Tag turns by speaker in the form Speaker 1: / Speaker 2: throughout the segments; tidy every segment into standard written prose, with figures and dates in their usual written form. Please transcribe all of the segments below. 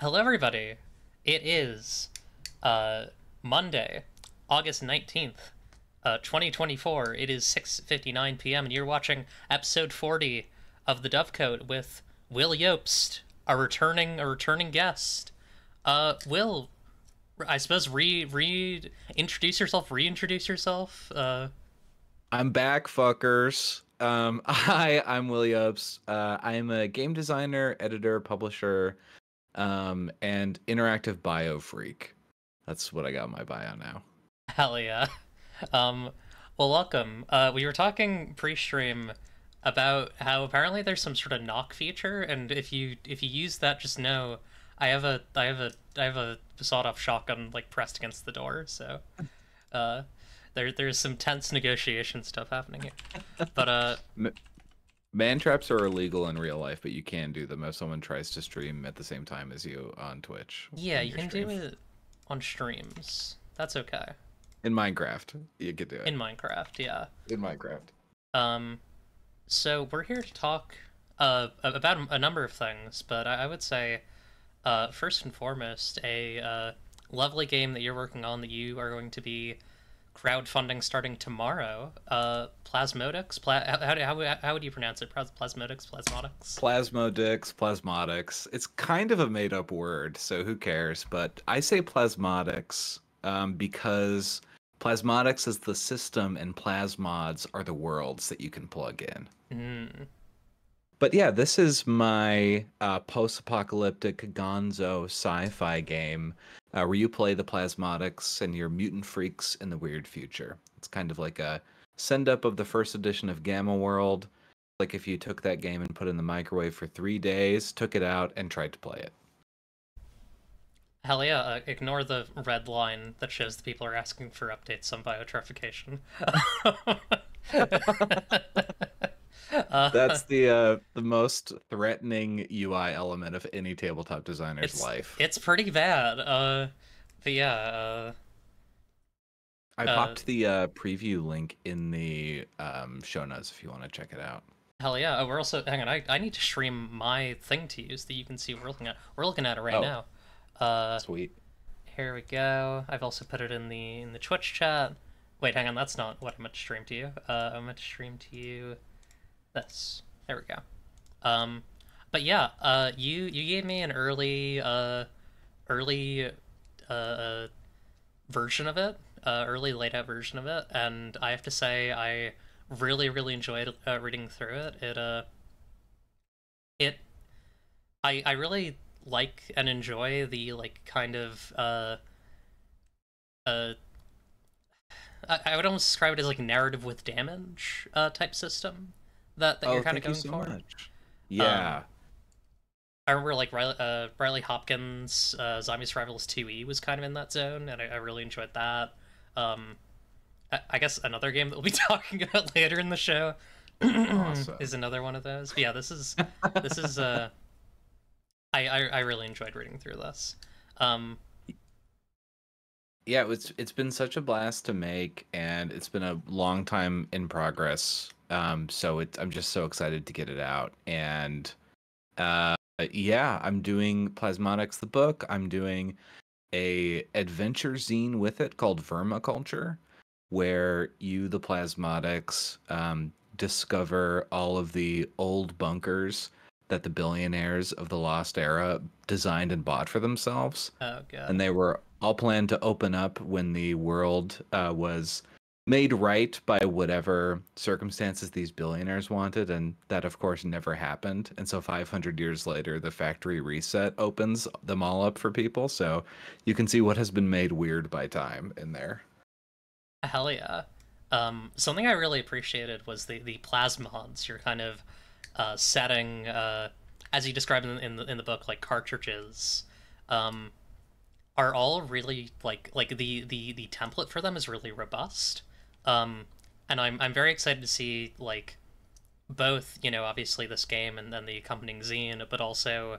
Speaker 1: Hello, everybody. It is Monday, August 19th, 2024. It is 6:59 p.m., and you're watching episode 40 of the Dovecote with Will Jobst, a returning guest. Will, I suppose reintroduce yourself. Reintroduce yourself.
Speaker 2: I'm back, fuckers. Hi, I'm Williams. I am a game designer, editor, publisher, and interactive bio freak. That's what I got in my bio now.
Speaker 1: Hell yeah. Um, well, welcome. We were talking pre-stream about how apparently there's some sort of knock feature, and if you use that, just know I have a sawed-off shotgun like pressed against the door, so uh, there's some tense negotiation stuff happening here. But
Speaker 2: M- Man traps are illegal in real life, but you can do them if someone tries to stream at the same time as you on Twitch.
Speaker 1: yeah,
Speaker 2: In
Speaker 1: you
Speaker 2: your
Speaker 1: can
Speaker 2: stream.
Speaker 1: do it on streams. That's okay.
Speaker 2: In Minecraft, you could do it.
Speaker 1: In Minecraft, yeah.
Speaker 2: In Minecraft.
Speaker 1: Um, so we're here to talk about a number of things, but I would say first and foremost, a lovely game that you're working on that you are going to be crowdfunding starting tomorrow. Plasmodics. How would you pronounce it? Plasmodics. Plasmodics.
Speaker 2: Plasmodics. It's kind of a made-up word, so who cares? But I say plasmodics because plasmodics is the system and plasmods are the worlds that you can plug in.
Speaker 1: Mm.
Speaker 2: But yeah, this is my post-apocalyptic gonzo sci-fi game where you play the plasmodics and your mutant freaks in the weird future. It's kind of like a send-up of the first edition of Gamma World. Like if you took that game and put it in the microwave for 3 days, took it out, and tried to play it.
Speaker 1: Hell yeah! Ignore the red line that shows the people are asking for updates on biotriffication.
Speaker 2: That's the most threatening UI element of any tabletop designer's life.
Speaker 1: It's pretty bad. But yeah.
Speaker 2: I popped the preview link in the show notes if you want to check it out.
Speaker 1: Hell yeah! We're also hang on. I need to stream my thing to you so that you can see what we're looking at. We're looking at it right now.
Speaker 2: Sweet.
Speaker 1: Here we go. I've also put it in the Twitch chat. Wait, hang on. That's not what I meant to stream to you. I meant to stream to you this. There we go. But yeah. You gave me an early version of it. Early laid out version of it, and I have to say I really enjoyed reading through it. I really like and enjoy the like kind of I would almost describe it as like narrative with damage type system that you're kind of going for.
Speaker 2: Much. Yeah.
Speaker 1: I remember like Riley Hopkins' Zombie Survivalist 2E was kind of in that zone, and I really enjoyed that. I guess another game that we'll be talking about later in the show
Speaker 2: Awesome.
Speaker 1: is another one of those. But yeah, this is I really enjoyed reading through this.
Speaker 2: Yeah, it's been such a blast to make, and it's been a long time in progress. So I'm just so excited to get it out. And yeah, I'm doing Plasmodics the book. I'm doing a adventure zine with it called Vermiculture, where you, the Plasmodics, discover all of the old bunkers that the billionaires of the Lost Era designed and bought for themselves.
Speaker 1: Oh god.
Speaker 2: And they were all planned to open up when the world was made right by whatever circumstances these billionaires wanted, and that of course never happened. And so 500 years later, the factory reset opens them all up for people, so you can see what has been made weird by time in there.
Speaker 1: Hell yeah. Something I really appreciated was the plasmods. You're kind of setting, as you described in the book, like cartridges, are all really like the template for them is really robust. And I'm very excited to see like both, obviously this game and then the accompanying zine, but also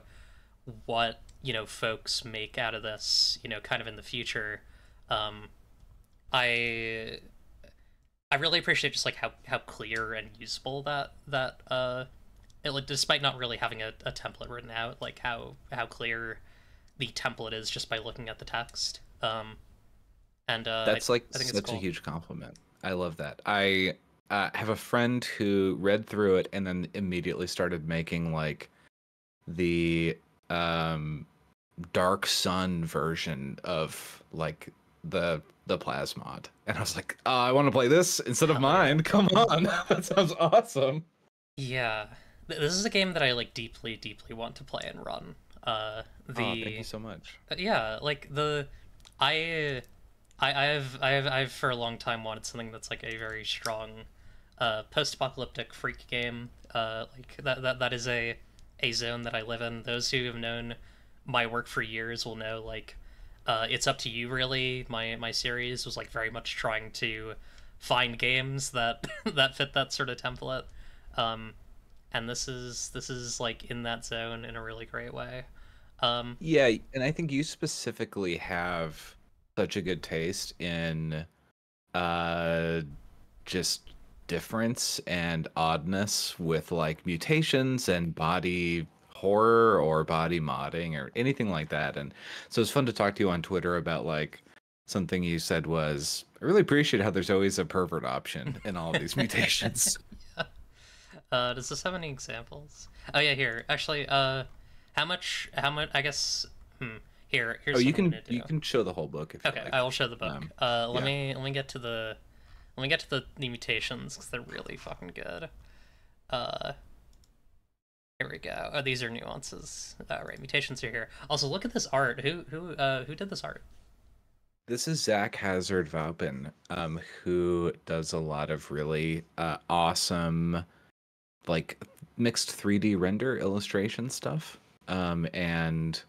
Speaker 1: what, folks make out of this, kind of in the future. I I really appreciate just like how clear and usable that it, like, despite not really having a template written out, like how clear the template is just by looking at the text. And
Speaker 2: That's like
Speaker 1: I think it's
Speaker 2: such a
Speaker 1: cool.
Speaker 2: huge compliment. I love that. I have a friend who read through it and then immediately started making like the um Dark Sun version of like the Plasmod. And I was like, oh, I want to play this instead of
Speaker 1: Hell yeah.
Speaker 2: mine. Come on. That sounds awesome.
Speaker 1: Yeah. This is a game that I like deeply, deeply want to play and run.
Speaker 2: Oh, thank you
Speaker 1: The
Speaker 2: so much.
Speaker 1: yeah, like the I I've for a long time wanted something that's like a very strong post-apocalyptic freak game. Like that is a zone that I live in. Those who have known my work for years will know like it's up to you really. My series was like very much trying to find games that that fit that sort of template. Um, and this is like in that zone in a really great way. Um,
Speaker 2: Yeah, and I think you specifically have such a good taste in uh just difference and oddness with like mutations and body horror or body modding or anything like that. And so it's fun to talk to you on Twitter about like something you said was I really appreciate how there's always a pervert option in all of these mutations.
Speaker 1: yeah. Does this have any examples? Oh yeah, here. Actually, how much I guess
Speaker 2: Oh,
Speaker 1: here's what I'm gonna do.
Speaker 2: you can show the whole book if you
Speaker 1: Okay, I
Speaker 2: like.
Speaker 1: will show the book.
Speaker 2: Yeah.
Speaker 1: Let me get to the mutations because they're really fucking good. Uh, Here we go. Oh, these are nuances. Right, mutations are here. Also, look at this art. Who did this art?
Speaker 2: This is Zach Hazard Vaupin, who does a lot of really awesome, like mixed 3D render illustration stuff. And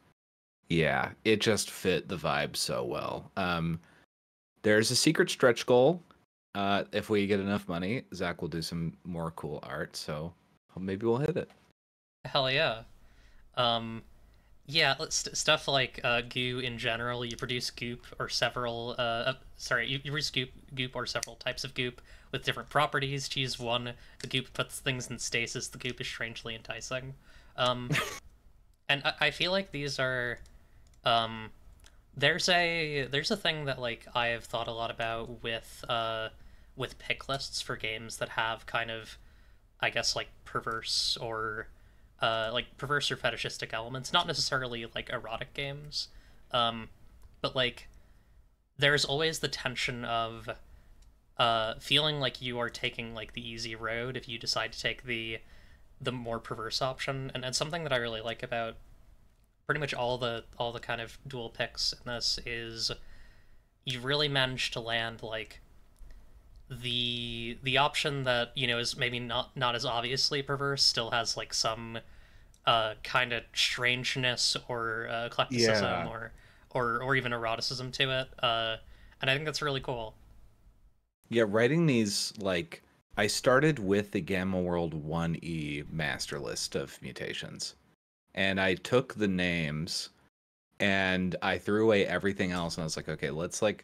Speaker 2: yeah, it just fit the vibe so well. There's a secret stretch goal. If we get enough money, Zach will do some more cool art. So maybe we'll hit it.
Speaker 1: Hell yeah. Um, yeah, stuff like goo in general. You produce goop or several. Sorry, you produce goop or several types of goop with different properties. Choose one. The goop puts things in stasis. The goop is strangely enticing. Um, and I feel like these are. Um, there's a thing that like I have thought a lot about with pick lists for games that have kind of I guess like perverse or fetishistic elements, not necessarily like erotic games, um, but like there's always the tension of feeling like you are taking like the easy road if you decide to take the more perverse option, and something that I really like about pretty much all the kind of dual picks in this is you really managed to land like the option that you know is maybe not as obviously perverse still has like some kind of strangeness or eclecticism
Speaker 2: Yeah.
Speaker 1: or even eroticism to it, and I think that's really cool.
Speaker 2: Yeah, writing these like I started with the Gamma World 1E master list of mutations. And I took the names and I threw away everything else and I was like, okay, let's like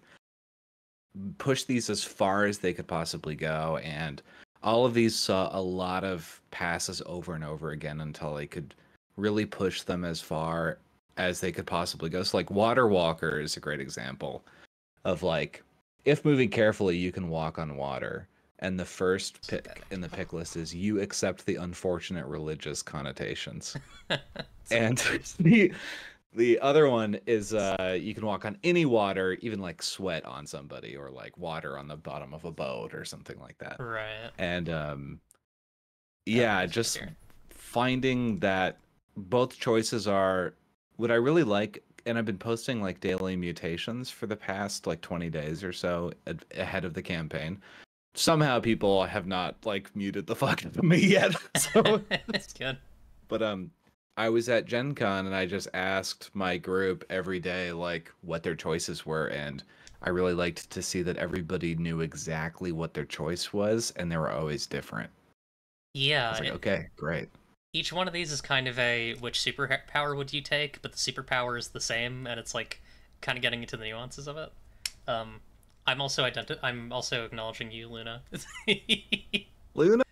Speaker 2: push these as far as they could possibly go. And all of these saw a lot of passes over and over again until I could really push them as far as they could possibly go. So like Water Walker is a great example of like if moving carefully you can walk on water. And the first pick in the pick list is you accept the unfortunate religious connotations. And the other one is you can walk on any water, even like sweat on somebody or like water on the bottom of a boat or something like that.
Speaker 1: Right.
Speaker 2: And
Speaker 1: Yeah, let
Speaker 2: yeah,
Speaker 1: me see
Speaker 2: just
Speaker 1: here.
Speaker 2: finding that both choices are what I really like. And I've been posting like daily mutations for the past like 20 days or so ahead of the campaign. Somehow people have not like muted the fuck out of me yet. So
Speaker 1: It's good.
Speaker 2: but I was at Gen Con and I just asked my group every day like what their choices were and I really liked to see that everybody knew exactly what their choice was and they were always different. I
Speaker 1: Yeah,
Speaker 2: was like, okay, great.
Speaker 1: each one of these is kind of a which superpower would you take, but the superpower is the same, and it's like kind of getting into the nuances of it. Um, I'm also acknowledging you, Luna.
Speaker 2: Luna?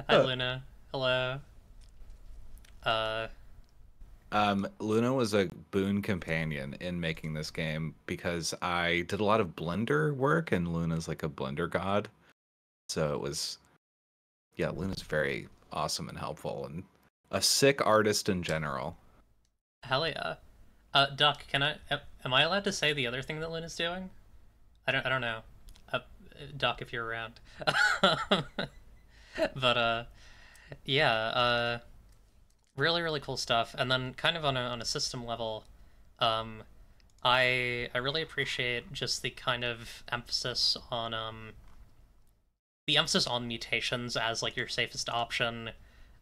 Speaker 1: Hi, Luna. Hello. Uh,
Speaker 2: Luna was a boon companion in making this game because I did a lot of Blender work, and Luna's like a Blender god. So it was, yeah, Luna's very awesome and helpful, and a sick artist in general.
Speaker 1: Hell yeah. Duck, am I allowed to say the other thing that Luna's doing? I don't know. Uh, Duck, if you're around. But yeah, really really cool stuff. And then kind of on a system level, um, I really appreciate just the kind of emphasis on mutations as like your safest option.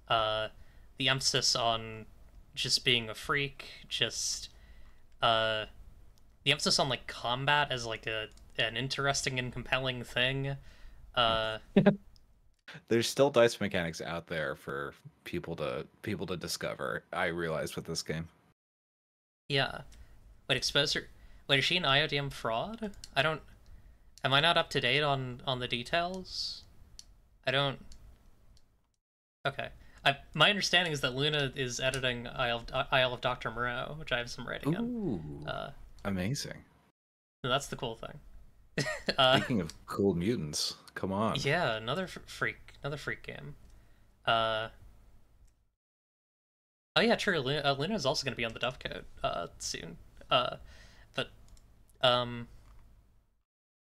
Speaker 1: Uh, the emphasis on just being a freak, just uh, the emphasis on like combat as like an interesting and compelling thing. Uh,
Speaker 2: There's still dice mechanics out there for people to discover. I realized with this game.
Speaker 1: yeah. Wait, exposure. Wait, is she an IODM fraud? I don't. Am I not up to date on the details? I don't. Okay. My understanding is that Luna is editing Isle of Dr. Moreau, which I have some rating in.
Speaker 2: Ooh,
Speaker 1: Uh,
Speaker 2: amazing.
Speaker 1: that's the cool thing.
Speaker 2: Speaking of cool mutants, come on.
Speaker 1: Yeah, another freak game. Uh, oh yeah, true. Luna is also going to be on the Dovecote soon. But um,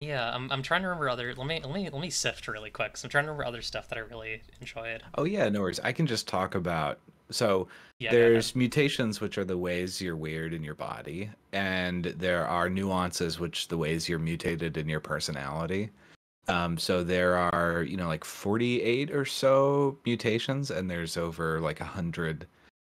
Speaker 1: yeah, I'm trying to remember other. Let me sift really quick. So I'm trying to remember other stuff that I really enjoyed.
Speaker 2: Oh yeah, no worries. I can just talk about so
Speaker 1: Yeah, go ahead.
Speaker 2: there's mutations, which are the ways you're weird in your body, and there are nuances, which the ways you're mutated in your personality. So there are, like 48 or so mutations, and there's over like 100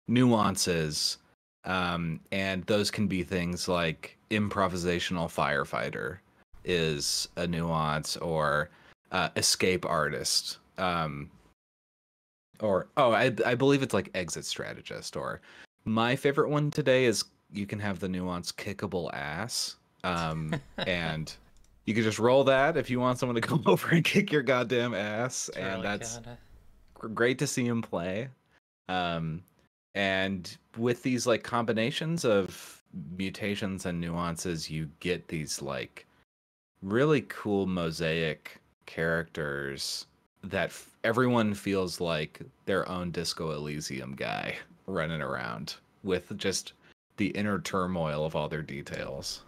Speaker 2: nuances. And those can be things like improvisational firefighter is a nuance, or escape artist. Or I believe it's like exit strategist. Or my favorite one today is you can have the nuance kickable ass. And you can just roll that if you want someone to come over and kick your goddamn ass,
Speaker 1: It's
Speaker 2: and
Speaker 1: really
Speaker 2: that's
Speaker 1: good.
Speaker 2: great to see him play. Um, and with these like combinations of mutations and nuances, you get these like really cool mosaic characters that everyone feels like their own Disco Elysium guy running around with just the inner turmoil of all their details.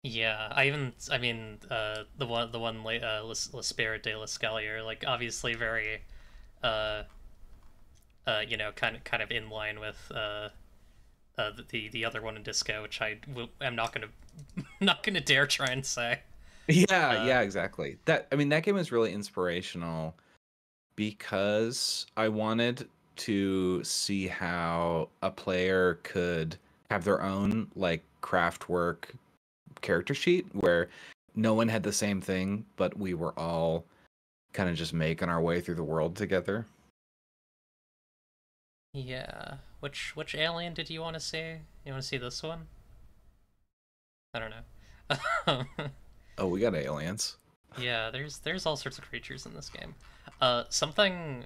Speaker 1: Yeah, I mean, the one, La Spirit de l'Escalier, like obviously very, uh, kind of in line with, the other one in Disco, which am not gonna, not gonna dare try and say.
Speaker 2: Yeah,
Speaker 1: Uh,
Speaker 2: yeah, exactly. That game was really inspirational because I wanted to see how a player could have their own like craft work character sheet where no one had the same thing, but we were all kind of just making our way through the world together.
Speaker 1: yeah. Which alien did you want to see? You want to see this one? I don't know.
Speaker 2: Oh, we got aliens.
Speaker 1: Yeah, there's all sorts of creatures in this game. Something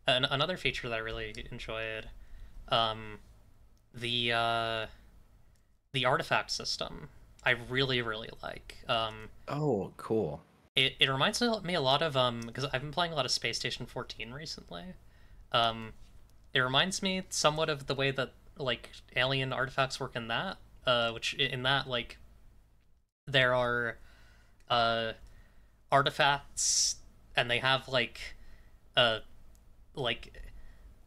Speaker 1: another feature that I really enjoyed, um, the uh, the artifact system. I really really like.
Speaker 2: Oh, cool.
Speaker 1: It reminds me a lot of because I've been playing a lot of Space Station 14 recently. Um, it reminds me somewhat of the way that like alien artifacts work in that. Which in that like there are uh artifacts and they have uh like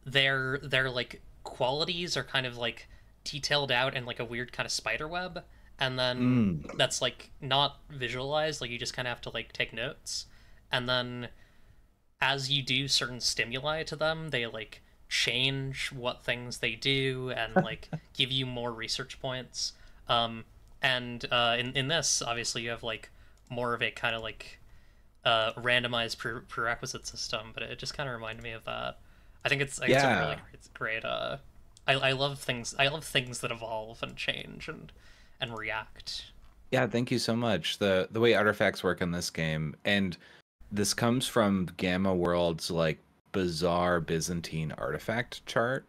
Speaker 1: their like qualities are kind of like detailed out in like a weird kind of spider web, and then
Speaker 2: Mm.
Speaker 1: that's like not visualized, like you just kind of have to like take notes, and then as you do certain stimuli to them they like change what things they do and like give you more research points. And in this obviously you have like more of a kind of like randomized prerequisite system, but it just kind of reminded me of that. I think it's a really
Speaker 2: Yeah.
Speaker 1: great. I love things. I love things that evolve and change and react.
Speaker 2: Yeah, thank you so much. The way artifacts work in this game, and this comes from Gamma World's like bizarre Byzantine artifact chart.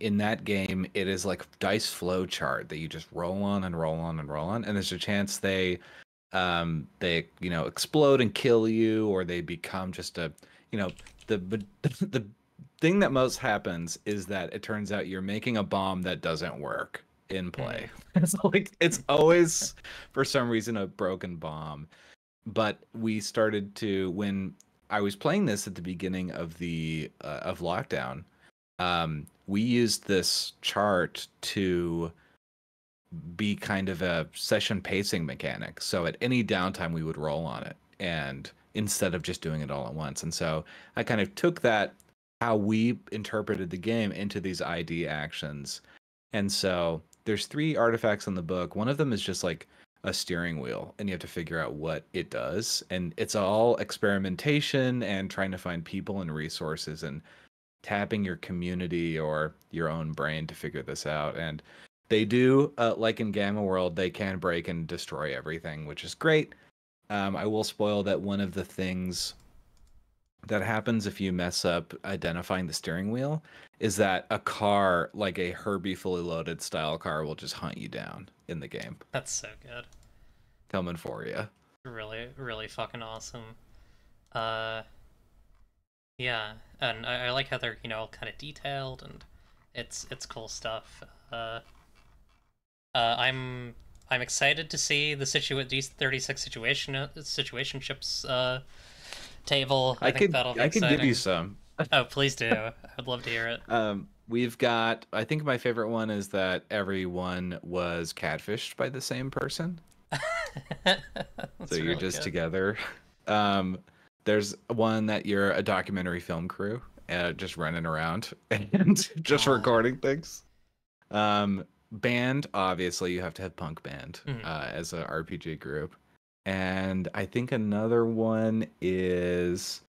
Speaker 2: In that game, it is like dice flow chart that you just roll on and roll on and roll on, and there's a chance they explode and kill you, or they become just a you know the thing that most happens is that it turns out you're making a bomb that doesn't work in play. It's like it's always for some reason a broken bomb. But we started to when I was playing this at the beginning of the of lockdown. We used this chart to be kind of a session pacing mechanic. So at any downtime, we would roll on it, and instead of just doing it all at once. And so I kind of took that how we interpreted the game into these ID actions. And so there's three artifacts in the book. One of them is just like a steering wheel, and you have to figure out what it does. And it's all experimentation and trying to find people and resources and tapping your community or your own brain to figure this out. And they do, like in Gamma World, they can break and destroy everything, which is great. I will spoil that one of the things that happens if you mess up identifying the steering wheel is that a car, like a Herbie Fully Loaded style car, will just hunt you down in the game.
Speaker 1: That's so good.
Speaker 2: Coming for you.
Speaker 1: Really, really fucking awesome. Yeah, and I like how they're, kind of detailed, and it's cool stuff. I'm excited to see the D36 situationships table. I think that'll be exciting.
Speaker 2: I could give you some.
Speaker 1: Oh, please do. I'd love to hear it.
Speaker 2: We've got, I think my favorite one is that everyone was catfished by the same person. So you're really just good together. There's one that you're a documentary film crew, just running around and just recording things. Band, obviously, you have to have punk band as an RPG group. And I think another one is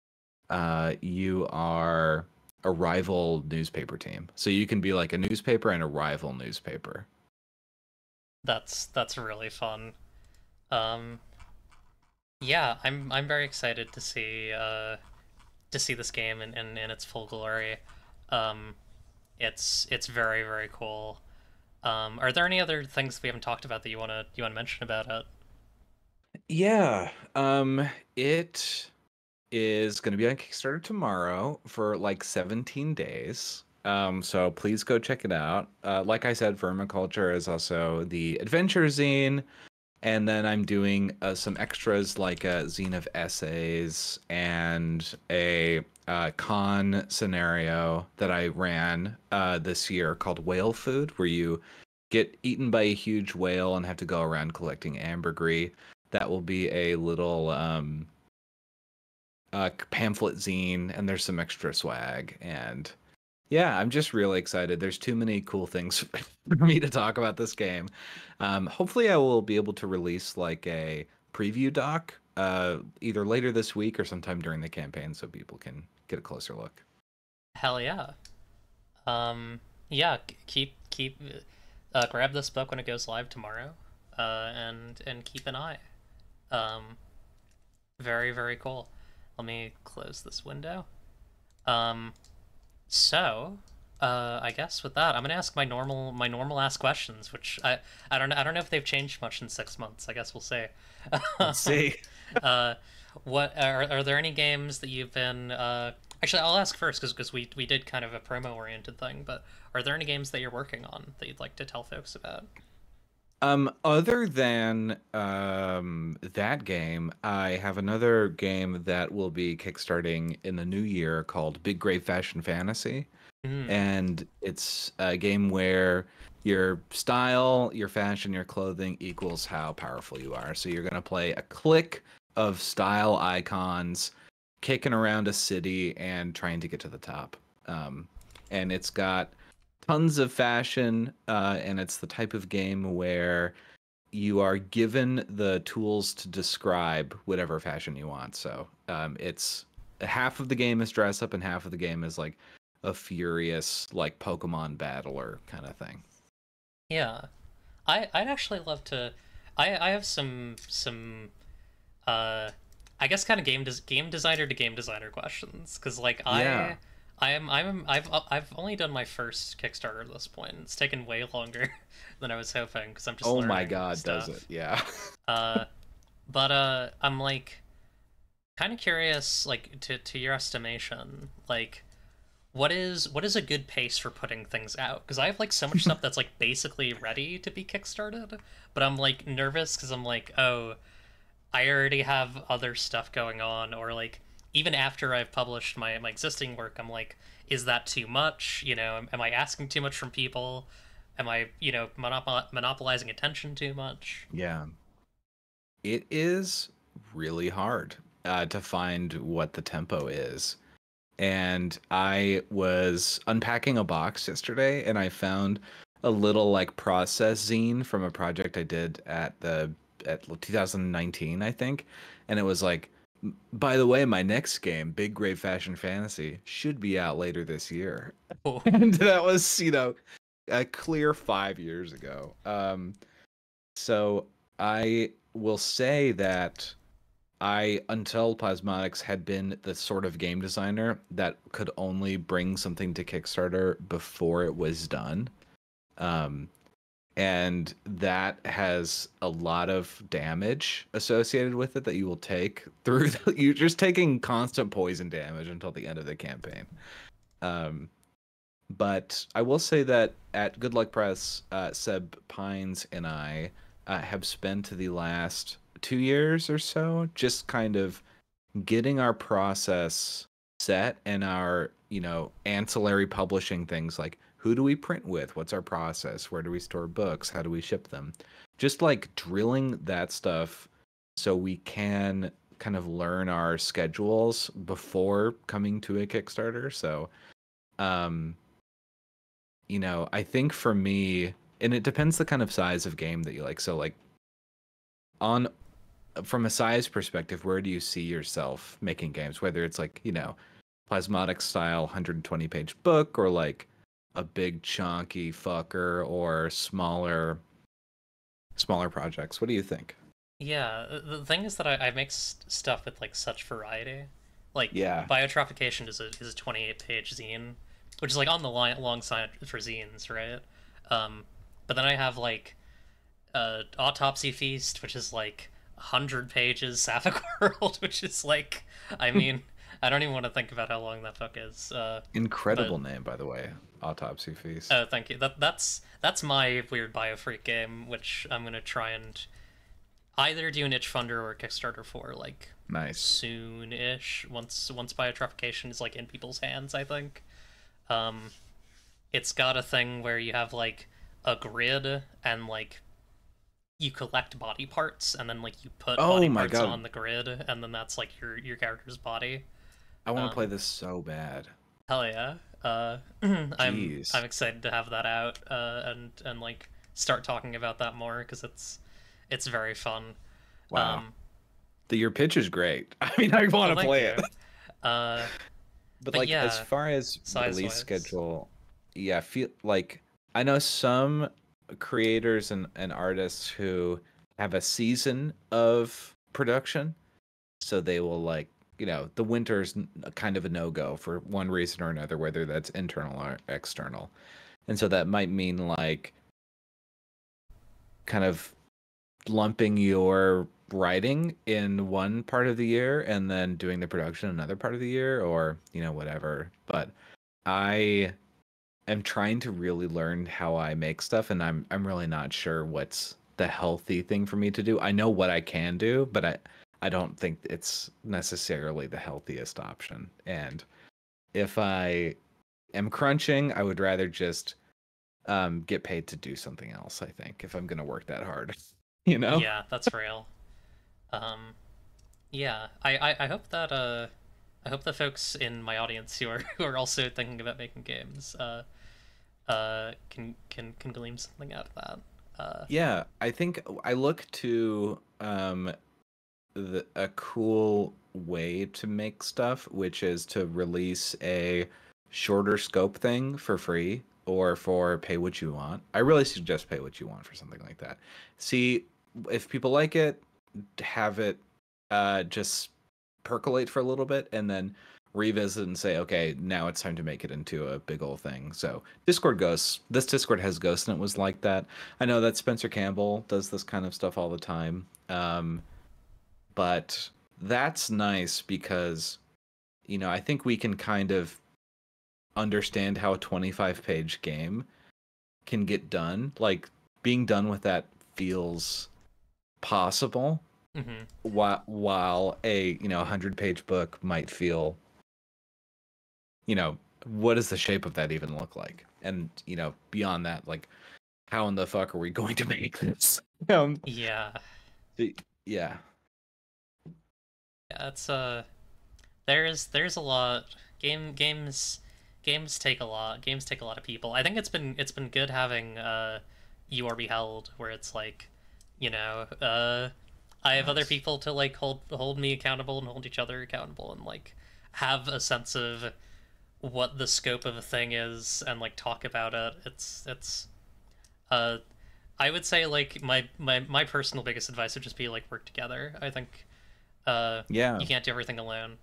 Speaker 2: you are a rival newspaper team. So you can be like a newspaper and a rival newspaper.
Speaker 1: That's really fun. Yeah, I'm very excited to see this game in its full glory. It's very, very cool. Are there any other things we haven't talked about that you wanna mention about it?
Speaker 2: Yeah, it is going to be on Kickstarter tomorrow for like 17 days. So please go check it out. Like I said, Vermiculture is also the adventure zine. And then I'm doing some extras like a zine of essays and a con scenario that I ran this year called Whale Food, where you get eaten by a huge whale and have to go around collecting ambergris. That will be a little pamphlet zine, and there's some extra swag. And yeah, I'm just really excited. There's too many cool things for me to talk about this game. Hopefully I will be able to release like a preview doc either later this week or sometime during the campaign so people can get a closer look.
Speaker 1: Hell yeah. Yeah, keep grab this book when it goes live tomorrow, and keep an eye. Very, very cool. Let me close this window. So, I guess with that, I'm gonna ask my normal ask questions, which I don't know if they've changed much in 6 months. I guess we'll see.
Speaker 2: Let's see.
Speaker 1: What are there any games that you've been? Actually, I'll ask first because we did kind of a promo oriented thing. But are there any games that you're working on that you'd like to tell folks about?
Speaker 2: Other than that game, I have another game that will be kickstarting in the new year called Big Grave Fashion Fantasy. And it's a game where your style, your fashion, your clothing equals how powerful you are. So you're going to play a clique of style icons kicking around a city and trying to get to the top. And it's got tons of fashion, and it's the type of game where you are given the tools to describe whatever fashion you want. So it's half of the game is dress up and half of the game is like a furious like Pokemon battler kind of thing.
Speaker 1: Yeah, I'd actually love to. I have some I guess kind of game designer to game designer questions, because like I I've only done my first Kickstarter at this point. It's taken way longer than I was hoping because I'm just
Speaker 2: Oh my
Speaker 1: learning
Speaker 2: God, does it?
Speaker 1: stuff.
Speaker 2: Yeah.
Speaker 1: Uh, but I'm like kind of curious, like to your estimation, like what is a good pace for putting things out? Because I have like so much stuff that's like basically ready to be kickstarted, but I'm like nervous because I'm like, oh, I already have other stuff going on, or like even after I've published my existing work, I'm like, is that too much? Am I asking too much from people? Am I, monopolizing attention too much?
Speaker 2: Yeah. It is really hard to find what the tempo is. And I was unpacking a box yesterday and I found a little like process zine from a project I did at 2019, I think. And it was like, by the way, my next game, Big Grave Fashion Fantasy, should be out later this year.
Speaker 1: Oh,
Speaker 2: And that was, a clear 5 years ago. So I will say that until Plasmatics, had been the sort of game designer that could only bring something to Kickstarter before it was done. Um, and that has a lot of damage associated with it that you will take through. You're just taking constant poison damage until the end of the campaign. Um, but I will say that at Good Luck Press, Seb Pines and I have spent the last 2 years or so just kind of getting our process set and our, ancillary publishing things like who do we print with? What's our process? Where do we store books? How do we ship them? Just like drilling that stuff so we can kind of learn our schedules before coming to a Kickstarter. So, um, I think for me, and it depends the kind of size of game that you like. So like on from a size perspective, where do you see yourself making games? Whether it's like, plasmatic style 120-page book or like a big chunky fucker or smaller projects. What do you think?
Speaker 1: yeah. The thing is that I make stuff with like such variety. Like
Speaker 2: Yeah.
Speaker 1: Biotropication is a 28-page zine, which is like on the line alongside for zines, right? But then I have like Autopsy Feast, which is like 100 pages, Sapphic World, which is like, I mean, I don't even want to think about how long that book is. But
Speaker 2: Incredible name, by the way. Autopsy Feast.
Speaker 1: oh, thank you. That's my weird Biofreak game, which I'm gonna try and either do an itch funder or a Kickstarter for like
Speaker 2: Nice.
Speaker 1: soon-ish. Once Biotropication is like in people's hands, I think. Um, it's got a thing where you have like a grid and like you collect body parts and then like you put
Speaker 2: Oh
Speaker 1: body
Speaker 2: my
Speaker 1: parts
Speaker 2: God.
Speaker 1: on the grid and then that's like your character's body.
Speaker 2: I want to play
Speaker 1: Um,
Speaker 2: this so bad.
Speaker 1: hell yeah. I'm
Speaker 2: Jeez.
Speaker 1: excited to have that out and like start talking about that more because it's very fun.
Speaker 2: Wow.
Speaker 1: Um,
Speaker 2: Your pitch is great. I mean, I want
Speaker 1: well,
Speaker 2: to
Speaker 1: thank
Speaker 2: play it.
Speaker 1: you. Uh,
Speaker 2: But
Speaker 1: but
Speaker 2: like as
Speaker 1: yeah,
Speaker 2: far as
Speaker 1: size
Speaker 2: release
Speaker 1: wise,
Speaker 2: schedule, yeah, feel like I know some creators and artists who have a season of production, so they will like, the winter's kind of a no-go for one reason or another, whether that's internal or external. And so that might mean like kind of lumping your writing in one part of the year and then doing the production another part of the year or, whatever. But I am trying to really learn how I make stuff and I'm really not sure what's the healthy thing for me to do. I know what I can do, but I don't think it's necessarily the healthiest option. And if I am crunching, I would rather just get paid to do something else, I think, if I'm going to work that hard. You know?
Speaker 1: yeah, that's real. Um, yeah, I hope that I hope the folks in my audience who are who are also thinking about making games can glean something out of that.
Speaker 2: Yeah, I think I look to a cool way to make stuff, which is to release a shorter scope thing for free or for pay what you want. I really suggest pay what you want for something like that. See if people like it, have it just percolate for a little bit, and then revisit and say, okay, now it's time to make it into a big old thing. So Discord Ghosts, this Discord has Ghosts, and it was like that. I know that Spencer Campbell does this kind of stuff all the time, but that's nice because I think we can kind of understand how a 25-page game can get done. Like being done with that feels possible,
Speaker 1: Mm-hmm.
Speaker 2: while a 100-page book might feel, what does the shape of that even look like? And beyond that, like, how in the fuck are we going to make this?
Speaker 1: Yeah.
Speaker 2: Yeah.
Speaker 1: Yeah, it's there's a lot games take a lot. Games take a lot of people. I think it's been good having You Are Beheld, where it's like, I have other
Speaker 2: Nice.
Speaker 1: people to like hold me accountable and hold each other accountable and like have a sense of what the scope of a thing is and like talk about it. It's uh I would say like my personal biggest advice would just be like work together. I think
Speaker 2: Yeah.
Speaker 1: you can't do everything alone.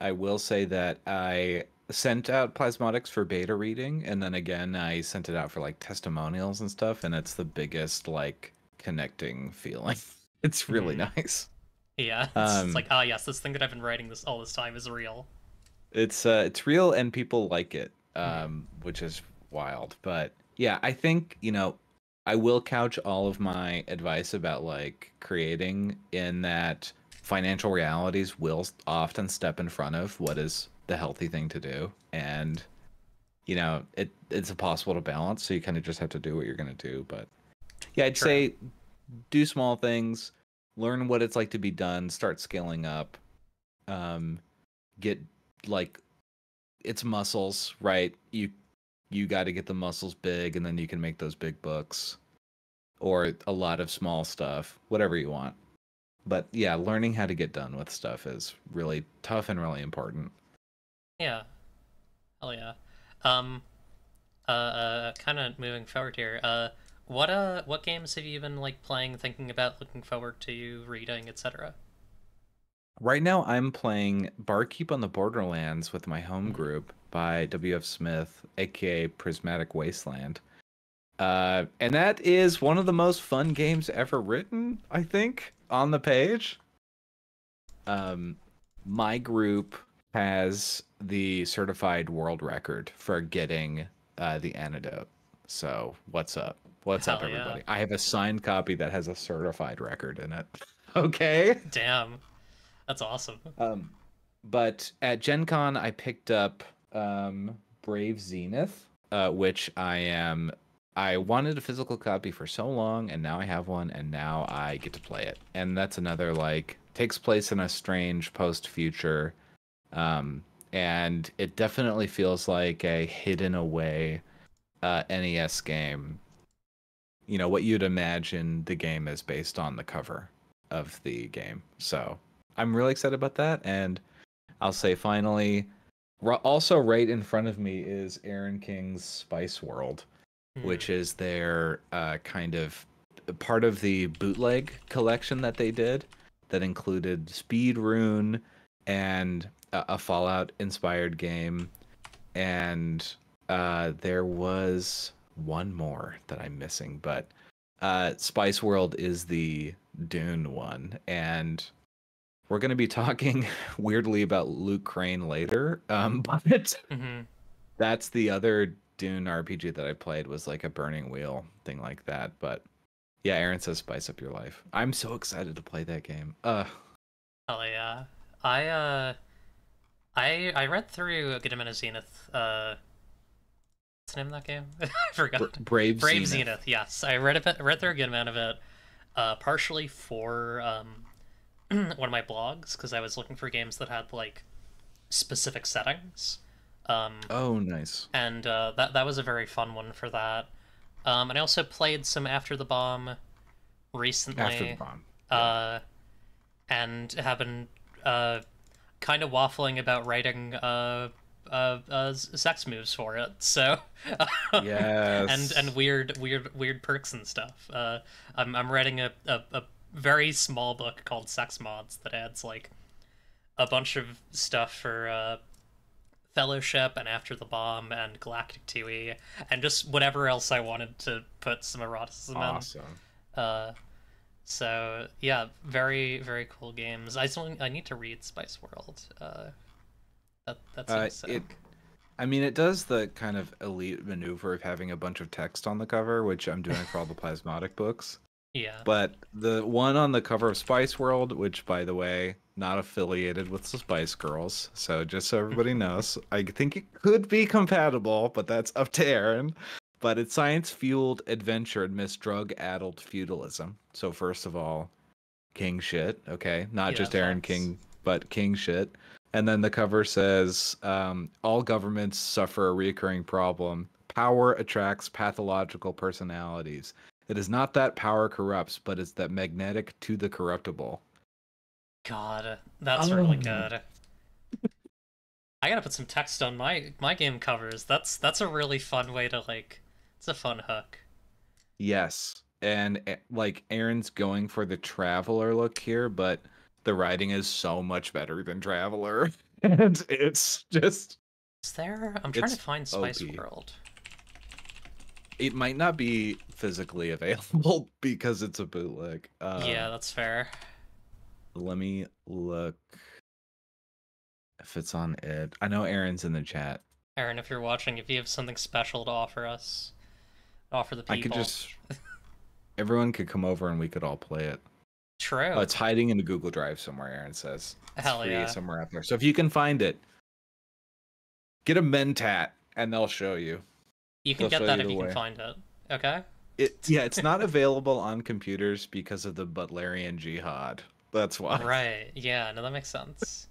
Speaker 2: I will say that I sent out Plasmodics for beta reading, and then again I sent it out for like testimonials and stuff, and it's the biggest like connecting feeling. It's really
Speaker 1: Hmm.
Speaker 2: nice.
Speaker 1: Yeah, it's like,
Speaker 2: Um,
Speaker 1: ah, yes, this thing that I've been writing this all this time is real.
Speaker 2: it's real and people like it,
Speaker 1: Hmm.
Speaker 2: which is wild. But yeah, I think, I will couch all of my advice about like creating in that financial realities will often step in front of what is the healthy thing to do. And, it's impossible to balance, so you kind of just have to do what you're gonna do. But yeah, I'd
Speaker 1: True.
Speaker 2: say do small things, learn what it's like to be done, start scaling up, um, get like it's muscles, right? You got to get the muscles big, and then you can make those big books, or a lot of small stuff, whatever you want. But yeah, learning how to get done with stuff is really tough and really important.
Speaker 1: Yeah. Hell yeah. Um. Kind of moving forward here. What games have you been like playing, thinking about, looking forward to reading, etc.?
Speaker 2: Right now, I'm playing Barkeep on the Borderlands with my home
Speaker 1: Mm-hmm.
Speaker 2: group by W.F. Smith, aka Prismatic Wasteland. And that is one of the most fun games ever written, I think, on the page. Um, my group has the certified world record for getting the antidote. So what's up? What's up,
Speaker 1: Hell yeah.
Speaker 2: everybody? I have a signed copy that has a certified record in it. Okay.
Speaker 1: Damn. That's awesome.
Speaker 2: Um, but at Gen Con, I picked up Brave Zenith, which I wanted a physical copy for so long, and now I have one, and now I get to play it. And that's another like takes place in a strange post-future, and it definitely feels like a hidden away NES game. What you'd imagine the game is based on the cover of the game. So I'm really excited about that, and I'll say finally, also right in front of me is Aaron King's Spice World,
Speaker 1: Hmm.
Speaker 2: which is their kind of part of the bootleg collection that they did that included Speed Rune and a Fallout inspired game. And there was one more that I'm missing, but Spice World is the Dune one. And we're going to be talking weirdly about Luke Crane later, but
Speaker 1: Hmm.
Speaker 2: that's the other Dune RPG that I played was like a Burning Wheel thing like that. But yeah, Aaron says spice up your life. I'm so excited to play that game.
Speaker 1: Hell yeah. I I read through a good amount of Zenith. What's the name of that game? I forgot.
Speaker 2: Brave
Speaker 1: Brave
Speaker 2: Zenith.
Speaker 1: Zenith. Yes, I read through a good amount of it. Partially for one of my blogs because I was looking for games that had like specific settings. Um,
Speaker 2: Oh, nice.
Speaker 1: and that was a very fun one for that. And I also played some After the Bomb
Speaker 2: After the
Speaker 1: recently,
Speaker 2: bomb. Yeah.
Speaker 1: uh, and have been uh, kind of waffling about writing sex moves for it. So, and
Speaker 2: Yes.
Speaker 1: weird perks and stuff. I'm writing a very small book called Sex Mods that adds like a bunch of stuff for Fellowship and After the Bomb and Galactic 2E, and just whatever else I wanted to put some eroticism in.
Speaker 2: Awesome.
Speaker 1: So yeah, very very cool games. I need to read Spice World. That seems sick.
Speaker 2: I mean, it does the kind of elite maneuver of having a bunch of text on the cover, which I'm doing for all the Plasmatic books.
Speaker 1: Yeah.
Speaker 2: But the one on the cover of Spice World, which, by the way, not affiliated with the Spice Girls, so just so everybody knows, I think it could be compatible, but that's up to Aaron. But it's science-fueled adventure amidst drug-addled feudalism. So first of all, king shit, okay? Not
Speaker 1: Yeah,
Speaker 2: just Aaron
Speaker 1: facts.
Speaker 2: King, but king shit. And then the cover says, all governments suffer a recurring problem. Power attracts pathological personalities. It is not that power corrupts, but it's that magnetic to the corruptible.
Speaker 1: God, that's really good. I gotta put some text on my game covers. That's a really fun way to like. It's a fun hook.
Speaker 2: Yes. And like Aaron's going for the Traveler look here, but the writing is so much better than Traveler. And it's just
Speaker 1: Is there? I'm trying to
Speaker 2: it's
Speaker 1: find Spice
Speaker 2: OP.
Speaker 1: World.
Speaker 2: It might not be physically available because it's a bootleg.
Speaker 1: Yeah, that's fair.
Speaker 2: Let me look if it's on it. I know Aaron's in the chat.
Speaker 1: Aaron, if you're watching, if you have something special to offer us, offer the people.
Speaker 2: I could just everyone could come over and we could all play it.
Speaker 1: True.
Speaker 2: Oh, it's hiding in a Google Drive somewhere, Aaron says. It's
Speaker 1: Hell
Speaker 2: free
Speaker 1: yeah.
Speaker 2: somewhere out there. So if you can find it, get a Mentat and they'll show you.
Speaker 1: You can
Speaker 2: They'll
Speaker 1: get
Speaker 2: show
Speaker 1: that
Speaker 2: you
Speaker 1: if
Speaker 2: the
Speaker 1: you can
Speaker 2: way.
Speaker 1: find it. Okay?
Speaker 2: It's not available on computers because of the Butlerian Jihad. That's why.
Speaker 1: Right. Yeah, no, that makes sense.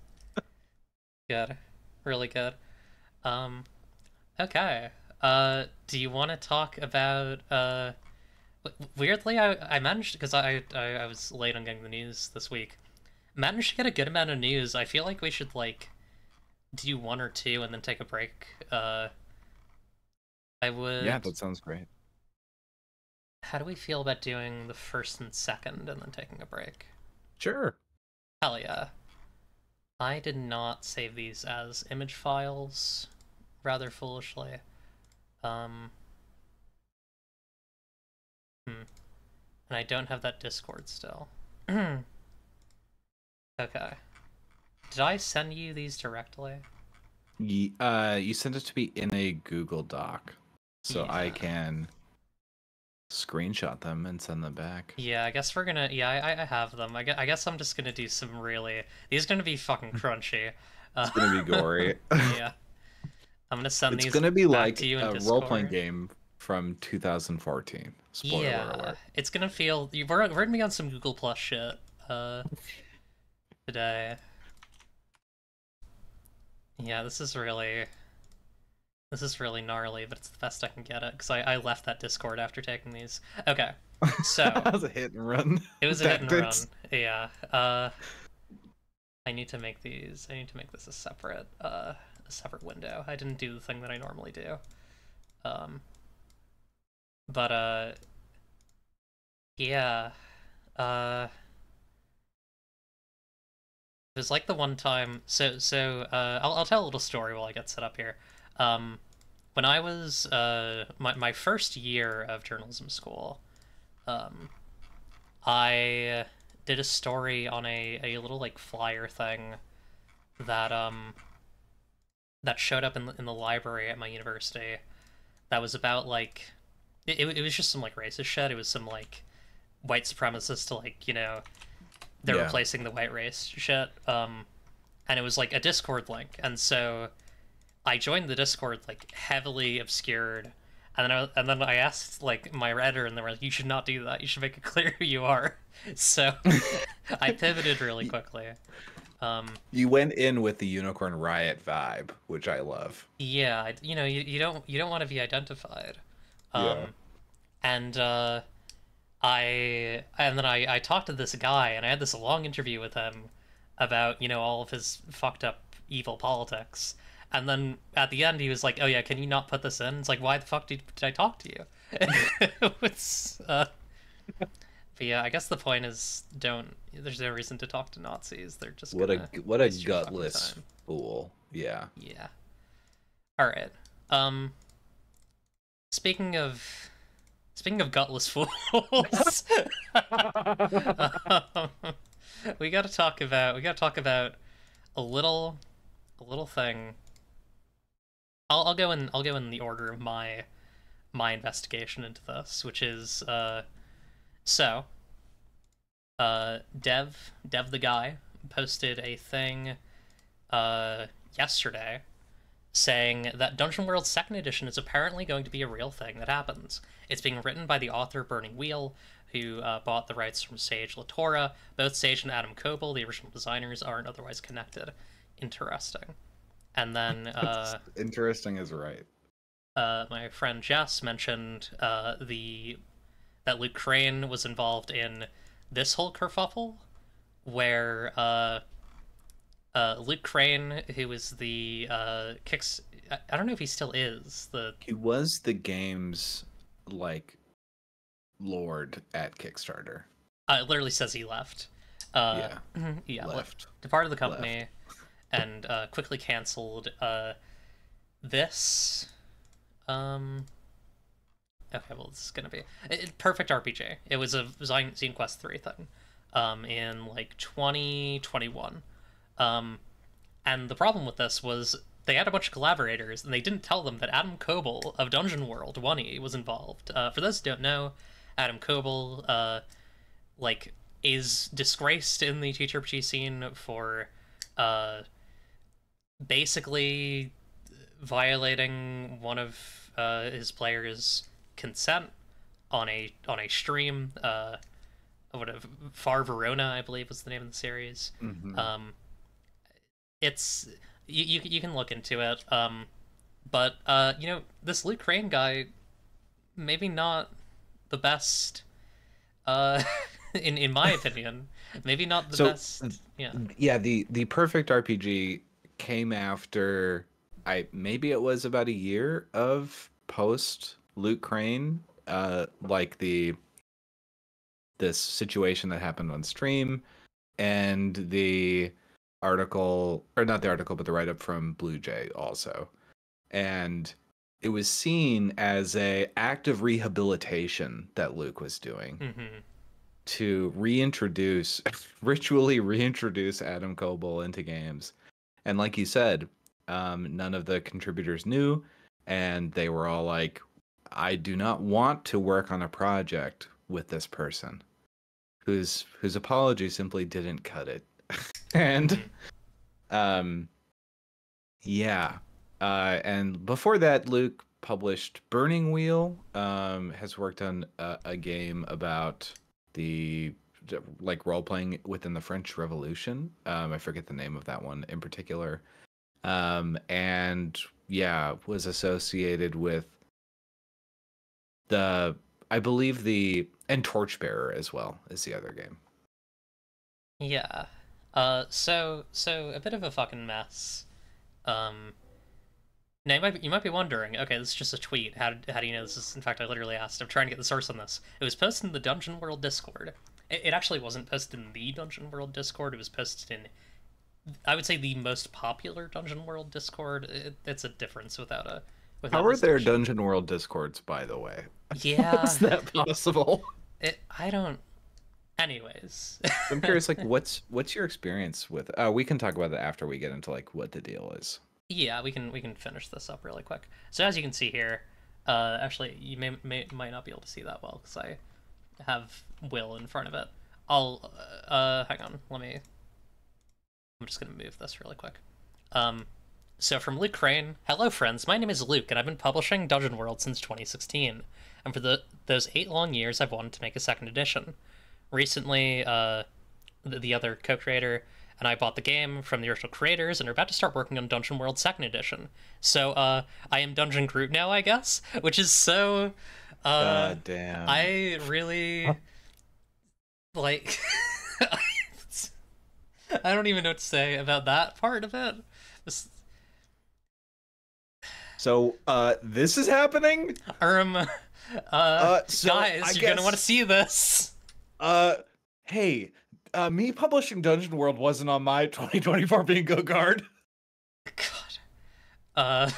Speaker 1: Good. Really good. Okay. Do you want to talk about weirdly I managed because I was late on getting the news this week. Managed to get a good amount of news. I feel like we should like do one or two and then take a break. I would.
Speaker 2: Yeah, that sounds great.
Speaker 1: How do we feel about doing the first and second and then taking a break?
Speaker 2: Sure.
Speaker 1: Hell yeah. I did not save these as image files, rather foolishly. And I don't have that Discord still. Okay. Did I send you these directly?
Speaker 2: You sent it to me in a Google Doc, so I
Speaker 1: Yeah.
Speaker 2: can screenshot them and send them back.
Speaker 1: Yeah, I guess we're gonna. Yeah, I have them. I guess I'm just gonna do some really. These are gonna be fucking crunchy.
Speaker 2: It's gonna be gory.
Speaker 1: Yeah. I'm gonna send
Speaker 2: It's
Speaker 1: these.
Speaker 2: gonna be
Speaker 1: back
Speaker 2: like
Speaker 1: to you in
Speaker 2: a
Speaker 1: Discord.
Speaker 2: role-playing game from 2014. Spoiler alert.
Speaker 1: It's gonna feel. We're gonna be on some Google Plus shit. Today. Yeah, this is really gnarly, but it's the best I can get it because I left that Discord after taking these. Okay, so
Speaker 2: That was a hit and run.
Speaker 1: it was a hit and run.
Speaker 2: Tactics.
Speaker 1: Yeah. I need to make these. I need to make this a separate window. I didn't do the thing that I normally do. But yeah. It was like the one time. I'll tell a little story while I get set up here. When I was my first year of journalism school, I did a story on a little like flyer thing that that showed up in the library at my university. That was about like it was just some like racist shit. It was some like white supremacist to like they're
Speaker 2: Yeah.
Speaker 1: replacing the white race shit. And it was like a Discord link, and so I joined the Discord like heavily obscured, and then I asked like my editor, and they were like, "You should not do that. You should make it clear who you are." So I pivoted really quickly.
Speaker 2: You went in with the Unicorn Riot vibe, which I love.
Speaker 1: Yeah, you don't want to be identified.
Speaker 2: Yeah.
Speaker 1: And I talked to this guy, and I had this long interview with him about all of his fucked up evil politics. And then at the end, he was like, "Oh yeah, can you not put this in?" It's like, why the fuck did I talk to you? But yeah, I guess the point is don't there's no reason to talk to Nazis. They're just
Speaker 2: What a
Speaker 1: gonna
Speaker 2: what a
Speaker 1: waste your fucking
Speaker 2: gutless
Speaker 1: time.
Speaker 2: fool. Yeah.
Speaker 1: Yeah. All right. Speaking of gutless fools, um, we got to talk about a little thing. I'll go in the order of my investigation into this, which is so Dev the guy posted a thing yesterday saying that Dungeon World Second Edition is apparently going to be a real thing that happens. It's being written by the author Burning Wheel, who bought the rights from Sage Latora. Both Sage and Adam Coble, the original designers, aren't otherwise connected. Interesting. And then
Speaker 2: Interesting is right.
Speaker 1: my friend Jess mentioned that Luke Crane was involved in this whole kerfuffle, where Luke Crane, who was the kicks, I don't know if he still is
Speaker 2: He was the game's like lord at Kickstarter.
Speaker 1: It literally says he left.
Speaker 2: Yeah,
Speaker 1: yeah,
Speaker 2: left.
Speaker 1: Departed the company, and quickly canceled this. Okay, well, this is gonna be perfect RPG. It was a Zine Quest 3 thing, in like 2021. And the problem with this was they had a bunch of collaborators, and they didn't tell them that Adam Coble of Dungeon World 1E was involved. For those who don't know, Adam Coble, is disgraced in the TTRPG scene for, basically violating one of his players' consent on a stream. Far Verona, I believe, was the name of the series.
Speaker 2: Mm-hmm.
Speaker 1: It's you can look into it, but this Luke Crane guy, maybe not the best, in my opinion, maybe not the best.
Speaker 2: Yeah, the perfect RPG came after maybe it was about a year of post Luke Crane, this situation that happened on stream, and the article, or not the article, but the write-up from Blue Jay also. And it was seen as a act of rehabilitation that Luke was doing, to ritually reintroduce Adam Coble into games. And like you said, none of the contributors knew, and they were all like, I do not want to work on a project with this person, whose apology simply didn't cut it. And and before that, Luke published Burning Wheel, has worked on a game about the role-playing within the French Revolution. I forget the name of that one in particular. And was associated with I believe and Torchbearer as well is the other game.
Speaker 1: Yeah. So a bit of a fucking mess. Now you might be wondering, okay, this is just a tweet. How do you know this is? In fact, I literally asked. I'm trying to get the source on this. It was posted in the Dungeon World Discord. It actually wasn't posted in the Dungeon World Discord. It was posted in, I would say, the most popular Dungeon World Discord. It's a difference without a.
Speaker 2: How are there Dungeon World Discords, by the way?
Speaker 1: Yeah.
Speaker 2: Is that possible?
Speaker 1: I don't. Anyways.
Speaker 2: I'm curious, what's your experience with? We can talk about that after we get into what the deal is.
Speaker 1: Yeah, we can finish this up really quick. So as you can see here, actually you might not be able to see that well because I have Will in front of it. I'll hang on. I'm just gonna move this really quick. So from Luke Crane, hello friends, my name is Luke and I've been publishing Dungeon World since 2016. And for those 8 long years I've wanted to make a second edition. Recently, the other co-creator and I bought the game from the original creators and are about to start working on Dungeon World Second Edition. So I am Dungeon Groot now, I guess, which is so
Speaker 2: God damn.
Speaker 1: I really like I don't even know what to say about that part of it.
Speaker 2: So this is happening?
Speaker 1: So guys, you're gonna want to see this.
Speaker 2: Hey, Me publishing Dungeon World wasn't on my 2024 bingo card.
Speaker 1: God. Uh,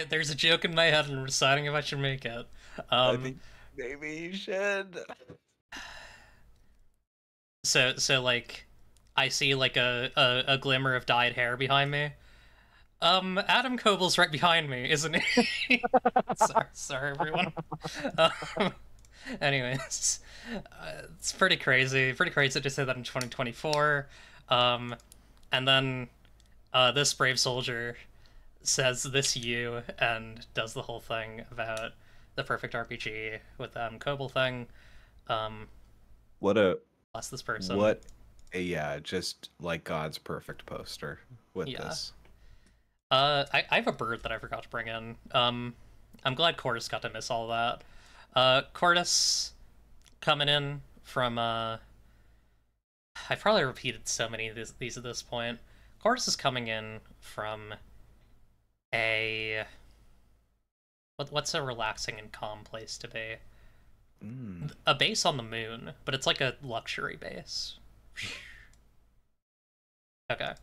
Speaker 1: there's a joke in my head and I'm deciding if I should make it.
Speaker 2: I think maybe you should.
Speaker 1: So like, I see like a glimmer of dyed hair behind me. Adam Koble's right behind me, isn't he? sorry, everyone. Um, anyways, it's pretty crazy. Pretty crazy to say that in 2024. And then this brave soldier says this you and does the whole thing about the perfect RPG with Koble thing.
Speaker 2: What a
Speaker 1: Bless this person.
Speaker 2: what a just like God's perfect poster with this.
Speaker 1: I have a bird that I forgot to bring in. I'm glad Cordis got to miss all of that. Cordis coming in from I've probably repeated so many of these at this point. Cordis is coming in from a what's a relaxing and calm place to be? A base on the moon, but it's like a luxury base. Okay.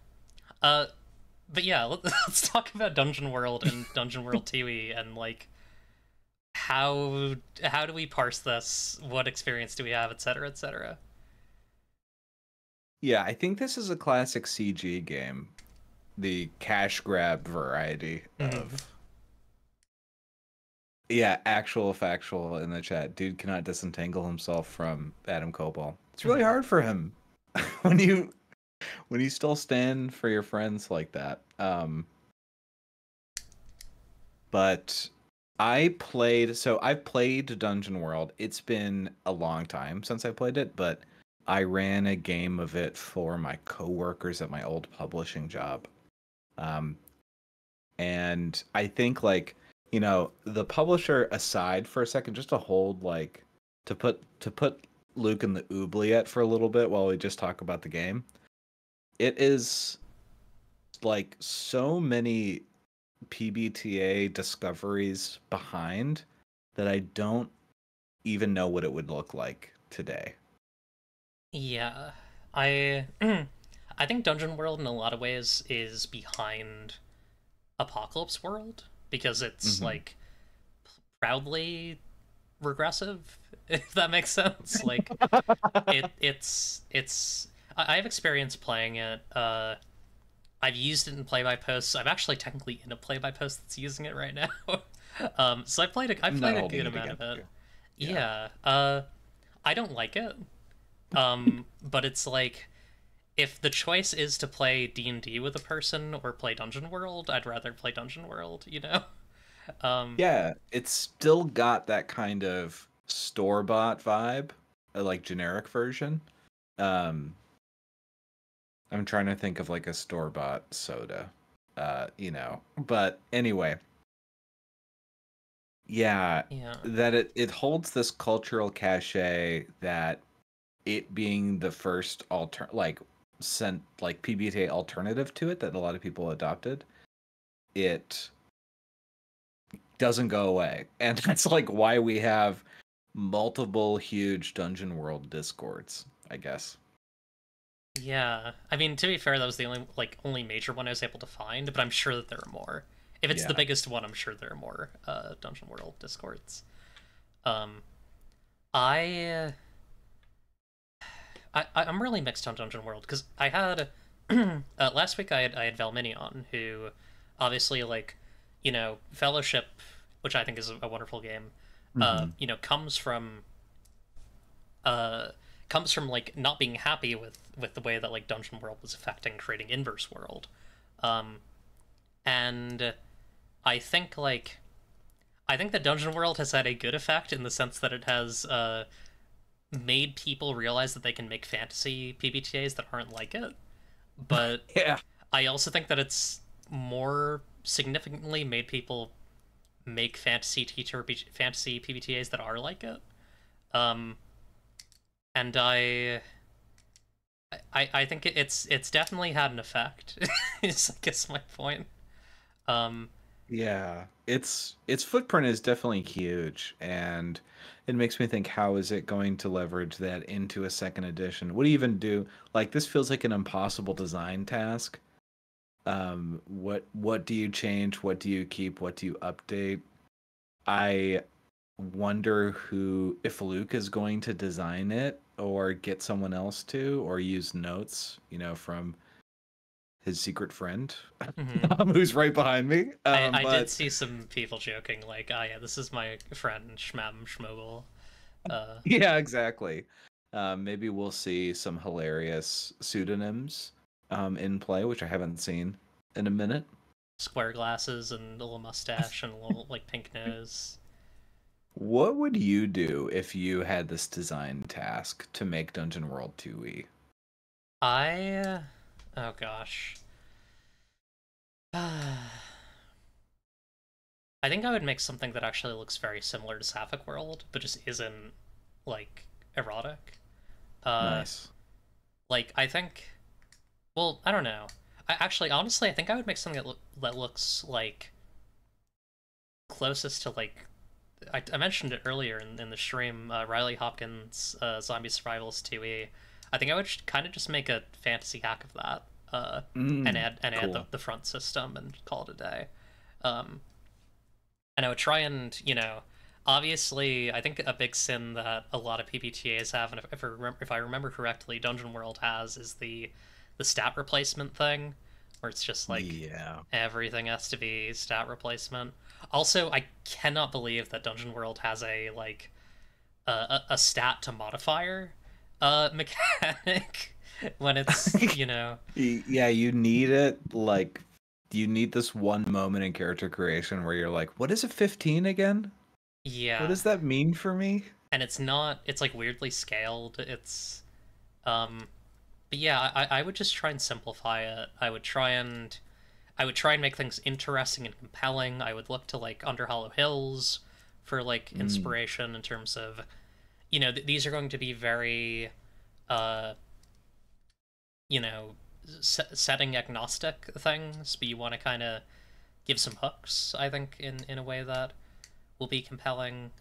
Speaker 1: But yeah, let's talk about Dungeon World and Dungeon World 2e and like how do we parse this? What experience do we have, etc., etc.
Speaker 2: Yeah, I think this is a classic CG game, the cash grab variety of. Yeah, actual factual in the chat. Dude cannot disentangle himself from Adam Koble. It's really hard for him when you still stand for your friends like that. But I've played Dungeon World. It's been a long time since I played it, but I ran a game of it for my coworkers at my old publishing job. And I think like, you know, the publisher aside for a second, just to hold like to put Luke in the oubliette for a little bit while we just talk about the game. It is like so many PBTA discoveries behind that I don't even know what it would look like today.
Speaker 1: Yeah, I I think Dungeon World in a lot of ways is behind Apocalypse World because it's like proudly regressive, if that makes sense. Like it's I have experience playing it. I've used it in play-by-posts. I'm actually technically in a play-by-post that's using it right now. So I played a good amount of it. Yeah. I don't like it. But it's like, if the choice is to play D&D with a person or play Dungeon World, I'd rather play Dungeon World, you know?
Speaker 2: Yeah, it's still got that kind of store-bought vibe, like generic version. I'm trying to think of like a store-bought soda, you know. But anyway, yeah, that it holds this cultural cachet that it being the first PBTA alternative to it that a lot of people adopted, it doesn't go away. And that's like why we have multiple huge Dungeon World discords, I guess.
Speaker 1: Yeah. I mean, to be fair, that was the only major one I was able to find, but I'm sure that there are more. If it's the biggest one, I'm sure there are more Dungeon World discords. I'm really mixed on Dungeon World because I had last week I had Valmini on, who obviously, like, you know, Fellowship, which I think is a wonderful game, you know, comes from like not being happy with the way that like Dungeon World was affecting creating Inverse World, and I think that Dungeon World has had a good effect in the sense that it has made people realize that they can make fantasy PBTAs that aren't like it. But
Speaker 2: yeah,
Speaker 1: I also think that it's more significantly made people make fantasy PBTAs that are like it. And I think it's definitely had an effect. Is I guess my point.
Speaker 2: Yeah, its footprint is definitely huge, and it makes me think, how is it going to leverage that into a second edition? What do you even do? Like, this feels like an impossible design task. What do you change? What do you keep? What do you update? I wonder who, if Luke is going to design it or get someone else to, or use notes, from his secret friend,
Speaker 1: Hmm.
Speaker 2: who's right behind me.
Speaker 1: I did
Speaker 2: But
Speaker 1: see some people joking like, "Ah, yeah, this is my friend Schmam Schmogel." Uh,
Speaker 2: yeah, exactly. Maybe we'll see some hilarious pseudonyms in play, which I haven't seen in a minute.
Speaker 1: Square glasses and a little mustache and a little like pink nose.
Speaker 2: What would you do if you had this design task to make Dungeon World 2e?
Speaker 1: I, oh gosh. I think I would make something that actually looks very similar to Sapphic World, but just isn't like erotic. Uh,
Speaker 2: Nice.
Speaker 1: like I think, well, I don't know. Honestly, I think I would make something that looks like closest to like I mentioned it earlier in the stream. Riley Hopkins' Zombie Survivalist 2e. I think I would kind of just make a fantasy hack of that, and add
Speaker 2: Cool.
Speaker 1: the front system and call it a day. Um, and I would try and, obviously, I think a big sin that a lot of PBTAs have, and if I remember correctly, Dungeon World has, is the stat replacement thing, where it's just like
Speaker 2: Yeah.
Speaker 1: everything has to be stat replacement. Also, I cannot believe that Dungeon World has a like a stat to modifier mechanic when it's
Speaker 2: Yeah, you need it. Like, you need this one moment in character creation where you're like, what is a 15 again? What
Speaker 1: yeah,
Speaker 2: does that mean for me?
Speaker 1: and it's like weirdly scaled. It's um but yeah, I would just try and simplify it. I would try and make things interesting and compelling. I would look to like Under Hollow Hills for like
Speaker 2: Mm.
Speaker 1: inspiration in terms of, these are going to be very uh you know setting agnostic things, but you want to kind of give some hooks, I think, in a way that will be compelling.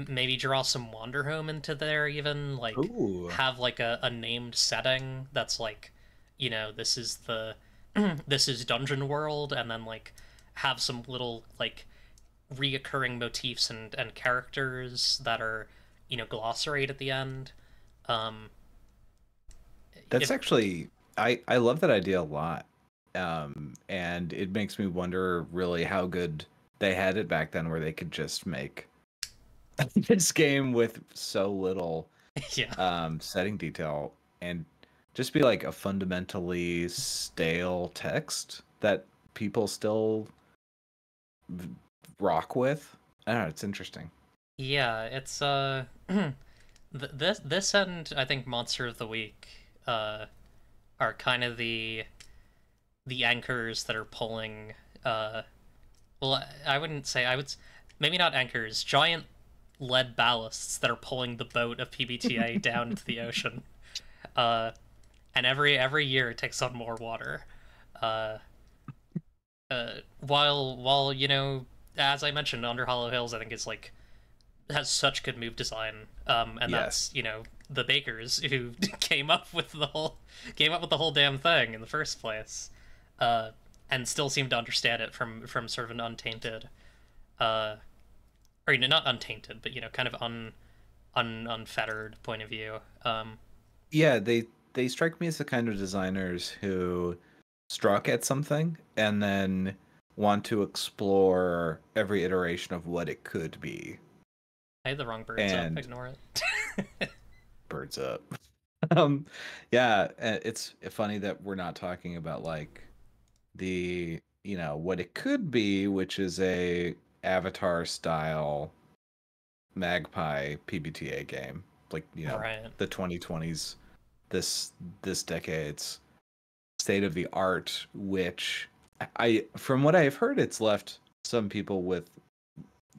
Speaker 1: Maybe draw some Wanderhome into there, even like
Speaker 2: Ooh.
Speaker 1: have like a named setting that's like, this is the this is Dungeon World, and then like have some little like reoccurring motifs and characters that are, glossaried at the end. um
Speaker 2: That's
Speaker 1: if
Speaker 2: actually, I love that idea a lot. And it makes me wonder really how good they had it back then, where they could just make this game with so little
Speaker 1: yeah,
Speaker 2: setting detail and just be like a fundamentally stale text that people still v- rock with. I don't know, it's interesting.
Speaker 1: yeah, it's this and I think Monster of the Week are kind of the anchors that are pulling. Well, I wouldn't say I would. Maybe not anchors. Giant lead ballasts that are pulling the boat of PBTA down into the ocean. Uh, and every year it takes on more water. Uh, while as I mentioned, Under Hollow Hills, I think is like has such good move design. And
Speaker 2: Yes.
Speaker 1: that's the bakers who came up with the whole damn thing in the first place. Uh, and still seem to understand it from sort of an untainted, uh, or not untainted, but kind of unfettered point of view.
Speaker 2: Yeah, they strike me as the kind of designers who struck at something and then want to explore every iteration of what it could be.
Speaker 1: I had the wrong birds up.
Speaker 2: And
Speaker 1: Ignore it.
Speaker 2: birds up. um yeah, it's funny that we're not talking about like the, what it could be, which is a Avatar style Magpie PBTA game, like,
Speaker 1: Right.
Speaker 2: the 2020s, this decade's state of the art, which from what I've heard, it's left some people with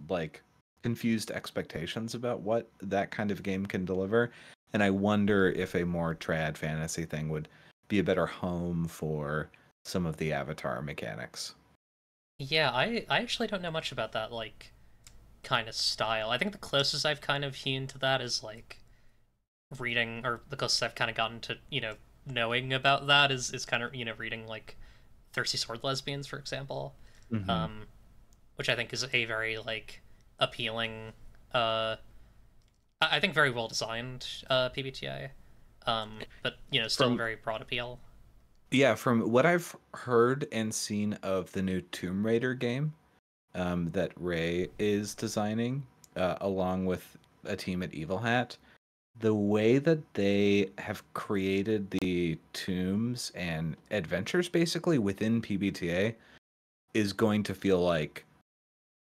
Speaker 2: like confused expectations about what that kind of game can deliver. And I wonder if a more trad fantasy thing would be a better home for some of the Avatar mechanics.
Speaker 1: Yeah, I actually don't know much about that like kind of style. I think the closest I've kind of hewn to that is like reading, or the closest I've kind of gotten to, knowing about that is kind of, reading like Thirsty Sword Lesbians, for example.
Speaker 2: Hmm.
Speaker 1: Um, which I think is a very like appealing, uh, I think very well designed PBTA. But still a
Speaker 2: From
Speaker 1: very broad appeal.
Speaker 2: Yeah, from what I've heard and seen of the new Tomb Raider game, that Ray is designing, along with a team at Evil Hat, the way that they have created the tombs and adventures basically within PBTA is going to feel like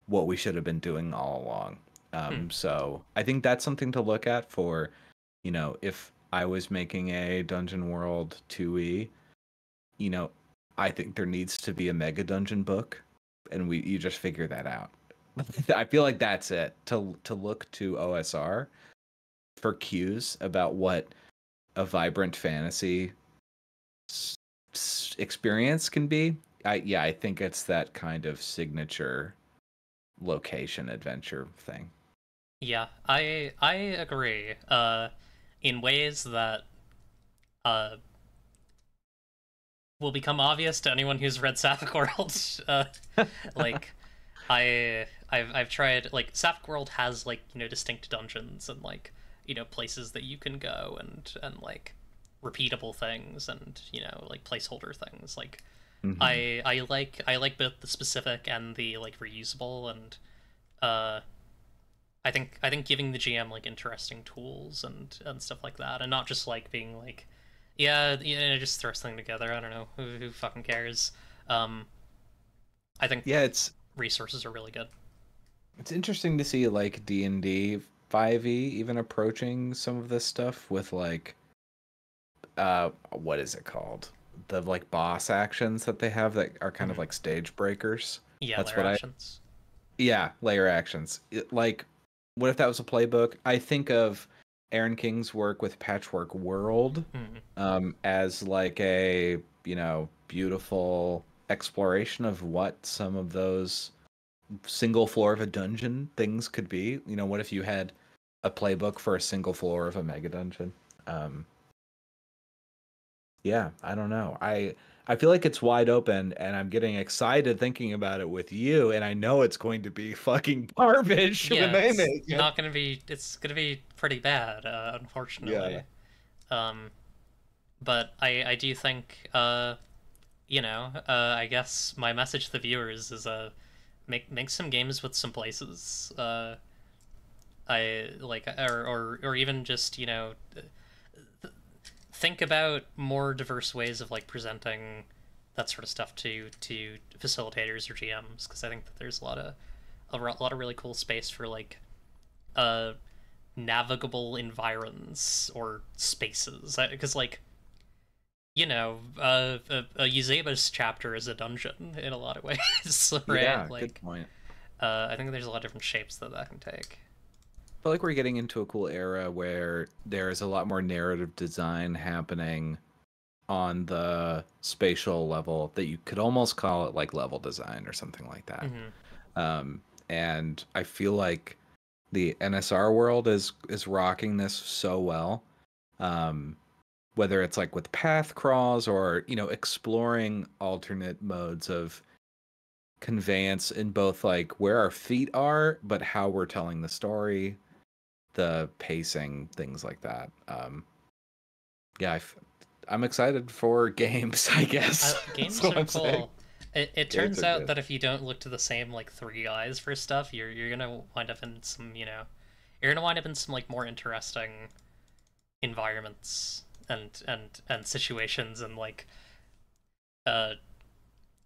Speaker 2: what we should have been doing all along.
Speaker 1: Hmm.
Speaker 2: So I think that's something to look at for, if I was making a Dungeon World 2e, you know, I think there needs to be a mega dungeon book, and you just figure that out. I feel like that's it, to look to OSR for cues about what a vibrant fantasy experience can be. I think it's that kind of signature location adventure thing.
Speaker 1: Yeah, I agree. In ways that uh will become obvious to anyone who's read Sapphic World. Like I've tried, like, Sapphic World has like distinct dungeons and like places that you can go, and like repeatable things, and like placeholder things. Like
Speaker 2: Hmm.
Speaker 1: I like both the specific and the like reusable, and uh I think giving the GM like interesting tools and stuff like that, and not just like being like, yeah, just throw something together. I don't know who fucking cares. Um, I think
Speaker 2: Yeah,
Speaker 1: resources are really good.
Speaker 2: it's interesting to see like D&D 5e even approaching some of this stuff with like what is it called, the like boss actions that they have that are kind of
Speaker 1: Hmm.
Speaker 2: like stage breakers.
Speaker 1: Yeah,
Speaker 2: That's
Speaker 1: layer
Speaker 2: what I
Speaker 1: actions.
Speaker 2: Yeah, layer actions. Like, what if that was a playbook? I think of Aaron King's work with Patchwork World,
Speaker 1: Hmm.
Speaker 2: as like a, beautiful exploration of what some of those single floor of a dungeon things could be. What if you had a playbook for a single floor of a mega dungeon? Um, Yeah, I don't know. I feel like it's wide open, and I'm getting excited thinking about it with you, and I know it's going to be fucking garbage when
Speaker 1: Yeah,
Speaker 2: they
Speaker 1: it's
Speaker 2: make it.
Speaker 1: not gonna be. It's gonna be pretty bad,
Speaker 2: Yeah.
Speaker 1: unfortunately. Um, but I do think, I guess my message to the viewers is make some games with some places. I like, or even just think about more diverse ways of like presenting that sort of stuff to facilitators or GMs, because I think that there's a lot of really cool space for like uh navigable environs or spaces, because like a Eusebius chapter is a dungeon in a lot of ways, right?
Speaker 2: Yeah, good
Speaker 1: Like
Speaker 2: point.
Speaker 1: I think there's a lot of different shapes that can take.
Speaker 2: I feel like we're getting into a cool era where there's a lot more narrative design happening on the spatial level that you could almost call it like level design or something like that.
Speaker 1: Hmm.
Speaker 2: And I feel like the NSR world is rocking this so well. Um, Whether it's like with path crawls or exploring alternate modes of conveyance in both like where our feet are but how we're telling the story, the pacing, things like that. Yeah, I'm excited for games, I guess. That's
Speaker 1: Games
Speaker 2: what
Speaker 1: are
Speaker 2: I'm saying.
Speaker 1: cool. It
Speaker 2: Games
Speaker 1: turns
Speaker 2: are
Speaker 1: out
Speaker 2: good.
Speaker 1: that if you don't look to the same like three eyes for stuff, you're gonna wind up in some you're gonna wind up in some like more interesting environments and situations, and like uh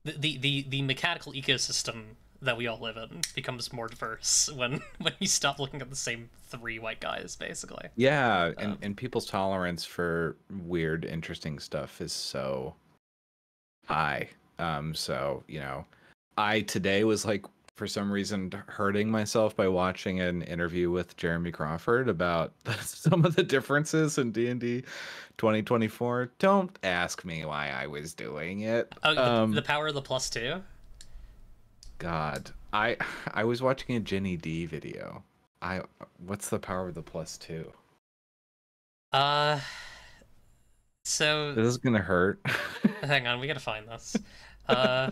Speaker 1: the mechanical ecosystem that we all live in becomes more diverse when you stop looking at the same three white guys, basically.
Speaker 2: Yeah, and
Speaker 1: Um,
Speaker 2: people's tolerance for weird, interesting stuff is so high. So, I today was like for some reason hurting myself by watching an interview with Jeremy Crawford about some of the differences in D&D 2024. Don't ask me why I was doing it.
Speaker 1: oh, the power of the plus two.
Speaker 2: God, I was watching a Jenny D video. What's the power of the +2?
Speaker 1: Uh, so
Speaker 2: This is gonna hurt.
Speaker 1: hang on, we gotta find this. Uh,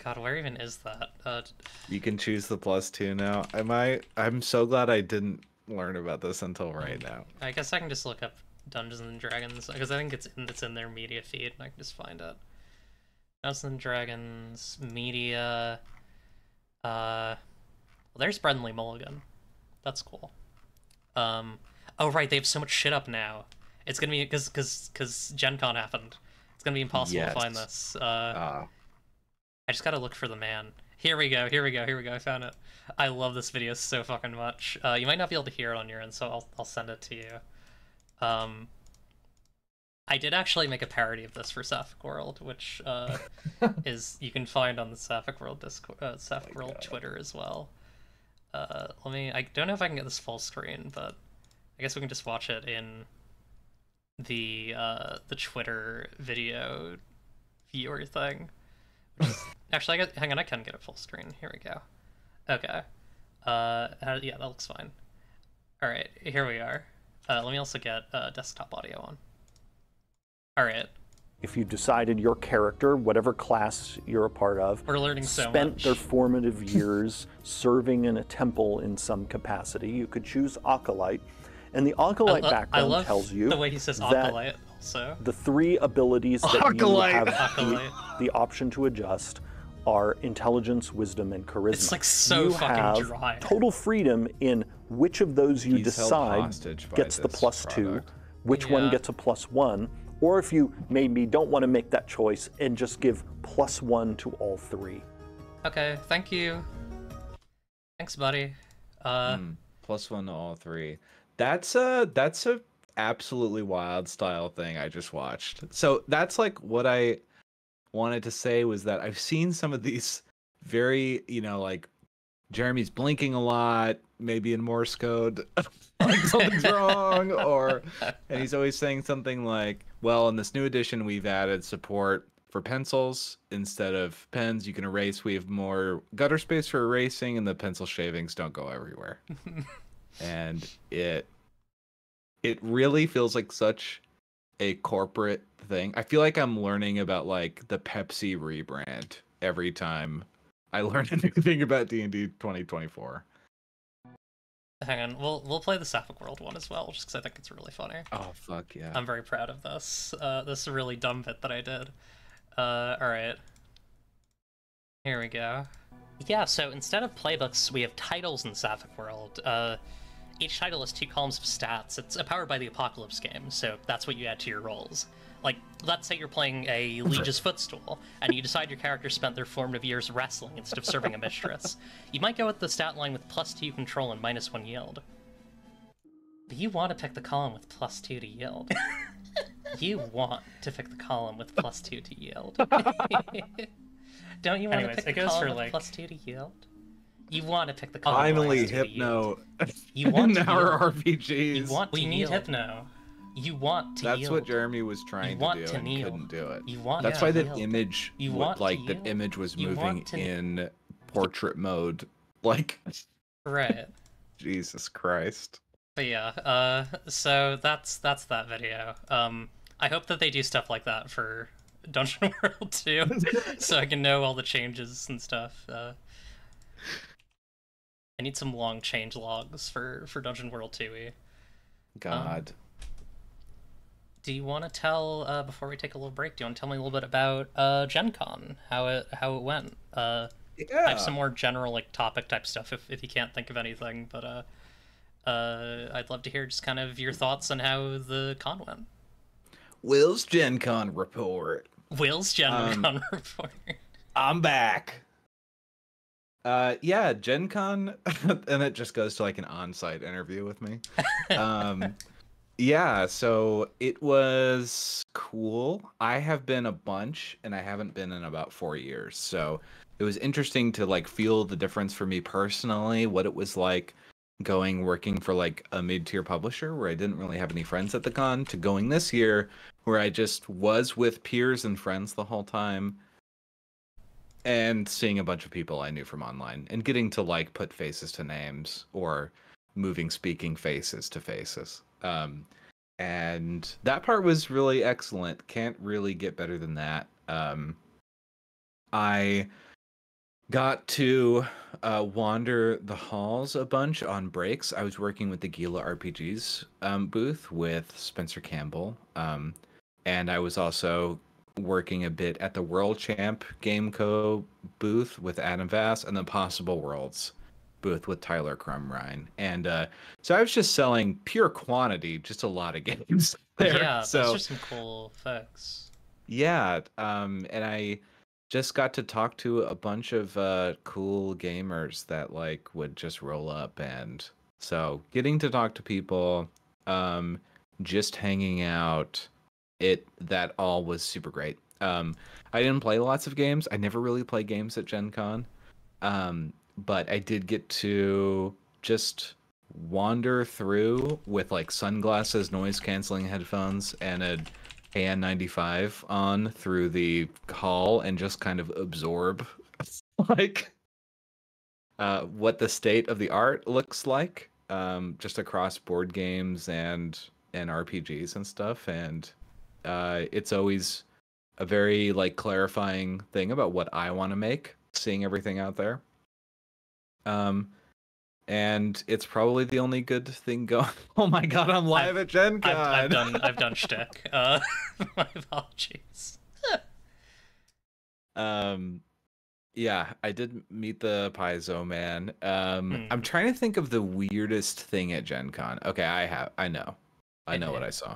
Speaker 1: God, where even is that?
Speaker 2: You can choose the +2 now. I'm so glad I didn't learn about this until right now.
Speaker 1: I guess I can just look up Dungeons and Dragons because I think it's in their media feed and I can just find it. Dungeons and Dragons media. Well, there's Brenly Mulligan. That's cool. Oh right, they have so much shit up now. It's gonna be because Gen Con happened. It's gonna be impossible to find this. I just gotta look for the man. Here we go. I found it. I love this video so fucking much. You might not be able to hear it on your end, so I'll send it to you. I did actually make a parody of this for Sapphic World, which you can find on the Sapphic World Discord, Sapphic World Twitter as well. I don't know if I can get this full screen, but I guess we can just watch it in the Twitter video viewer thing. Actually, hang on, I can get it full screen. Here we go. Okay. Yeah, that looks fine. All right, here we are. Let me also get desktop audio on. All right.
Speaker 3: If you decided your character, whatever class you're a part of,
Speaker 1: we're learning so
Speaker 3: spent
Speaker 1: much.
Speaker 3: Their formative years serving in a temple in some capacity, you could choose Acolyte. And the Acolyte background tells you
Speaker 1: the way he says Acolyte also.
Speaker 3: The 3 abilities that you have the option to adjust are Intelligence, Wisdom, and Charisma.
Speaker 1: It's like so
Speaker 3: you
Speaker 1: fucking
Speaker 3: have
Speaker 1: dry.
Speaker 3: Total freedom in which of those you decide gets the +2, which one gets a +1, or if you maybe don't want to make that choice and just give +1 to all 3.
Speaker 1: Okay, thank you. Thanks, buddy.
Speaker 2: +1 to all 3. That's a absolutely wild style thing I just watched. So that's like what I wanted to say was that I've seen some of these very, like Jeremy's blinking a lot, maybe in Morse code, like something's wrong, and he's always saying something like, well, in this new edition, we've added support for pencils instead of pens. You can erase. We have more gutter space for erasing, and the pencil shavings don't go everywhere. And it really feels like such a corporate thing. I feel like I'm learning about like the Pepsi rebrand every time I learn a new thing about D&D 2024.
Speaker 1: Hang on, we'll play the Sapphic World one as well, just because I think it's really funny.
Speaker 2: Oh fuck yeah!
Speaker 1: I'm very proud of this. This really dumb bit that I did. All right. Here we go. Yeah, so instead of playbooks, we have titles in Sapphic World. Each title has 2 columns of stats. It's powered by the Apocalypse game, so that's what you add to your rolls. Like, let's say you're playing a Liege's Footstool, and you decide your character spent their formative years wrestling instead of serving a mistress. You might go with the stat line with +2 control and -1 yield. But you want to pick the column with +2 to yield. You want to pick the column with +2 to yield. Don't you want to pick the column with +2 to yield? You want to pick the column.
Speaker 2: Finally, Hypno.
Speaker 1: You want
Speaker 2: in our RPGs.
Speaker 1: You want to need Hypno. You want to
Speaker 2: That's
Speaker 1: yield.
Speaker 2: what Jeremy was trying to do and couldn't do it.
Speaker 1: You want
Speaker 2: That's
Speaker 1: to
Speaker 2: why that
Speaker 1: yield.
Speaker 2: image, that image was moving in portrait mode. Like,
Speaker 1: right.
Speaker 2: Jesus Christ.
Speaker 1: But yeah, so that's that video. I hope that they do stuff like that for Dungeon World 2, so I can know all the changes and stuff. I need some long change logs for Dungeon World 2e.
Speaker 2: God.
Speaker 1: Do you want to tell, before we take a little break, do you want to tell me a little bit about Gen Con, how it went? I have some more general like topic type stuff if you can't think of anything, but I'd love to hear just kind of your thoughts on how the con went.
Speaker 2: Will's Gen Con report.
Speaker 1: Will's Gen Con report.
Speaker 2: I'm back. Yeah, Gen Con, and it just goes to like an on-site interview with me. Yeah, so it was cool. I have been a bunch, and I haven't been in about 4 years. So it was interesting to like feel the difference for me personally, what it was like working for like a mid-tier publisher where I didn't really have any friends at the con, to going this year where I just was with peers and friends the whole time. and seeing a bunch of people I knew from online and getting to like put faces to names or moving speaking faces to faces. And that part was really excellent. Can't really get better than that. I got to wander the halls a bunch on breaks. I was working with the Gila RPGs booth with Spencer Campbell. And I was also working a bit at the World Champ Game Co. booth with Adam Vass and the Possible Worlds booth with Tyler Crumrine. And so I was just selling pure quantity, just a lot of games there.
Speaker 1: Yeah,
Speaker 2: so,
Speaker 1: those are some cool effects.
Speaker 2: Yeah, and I just got to talk to a bunch of cool gamers that like would just roll up, and so getting to talk to people, just hanging out, that all was super great. I didn't play lots of games. I never really play games at Gen Con. But I did get to just wander through with like sunglasses, noise canceling headphones, and a KN95 on through the hall and just kind of absorb like what the state of the art looks like, just across board games and RPGs and stuff. And it's always a very like clarifying thing about what I want to make, seeing everything out there. And it's probably the only good thing going. Oh my god, I'm live at Gen Con.
Speaker 1: I've done shtick. My apologies.
Speaker 2: Yeah, I did meet the Paizo man. I'm trying to think of the weirdest thing at Gen Con. Okay, I know what I saw.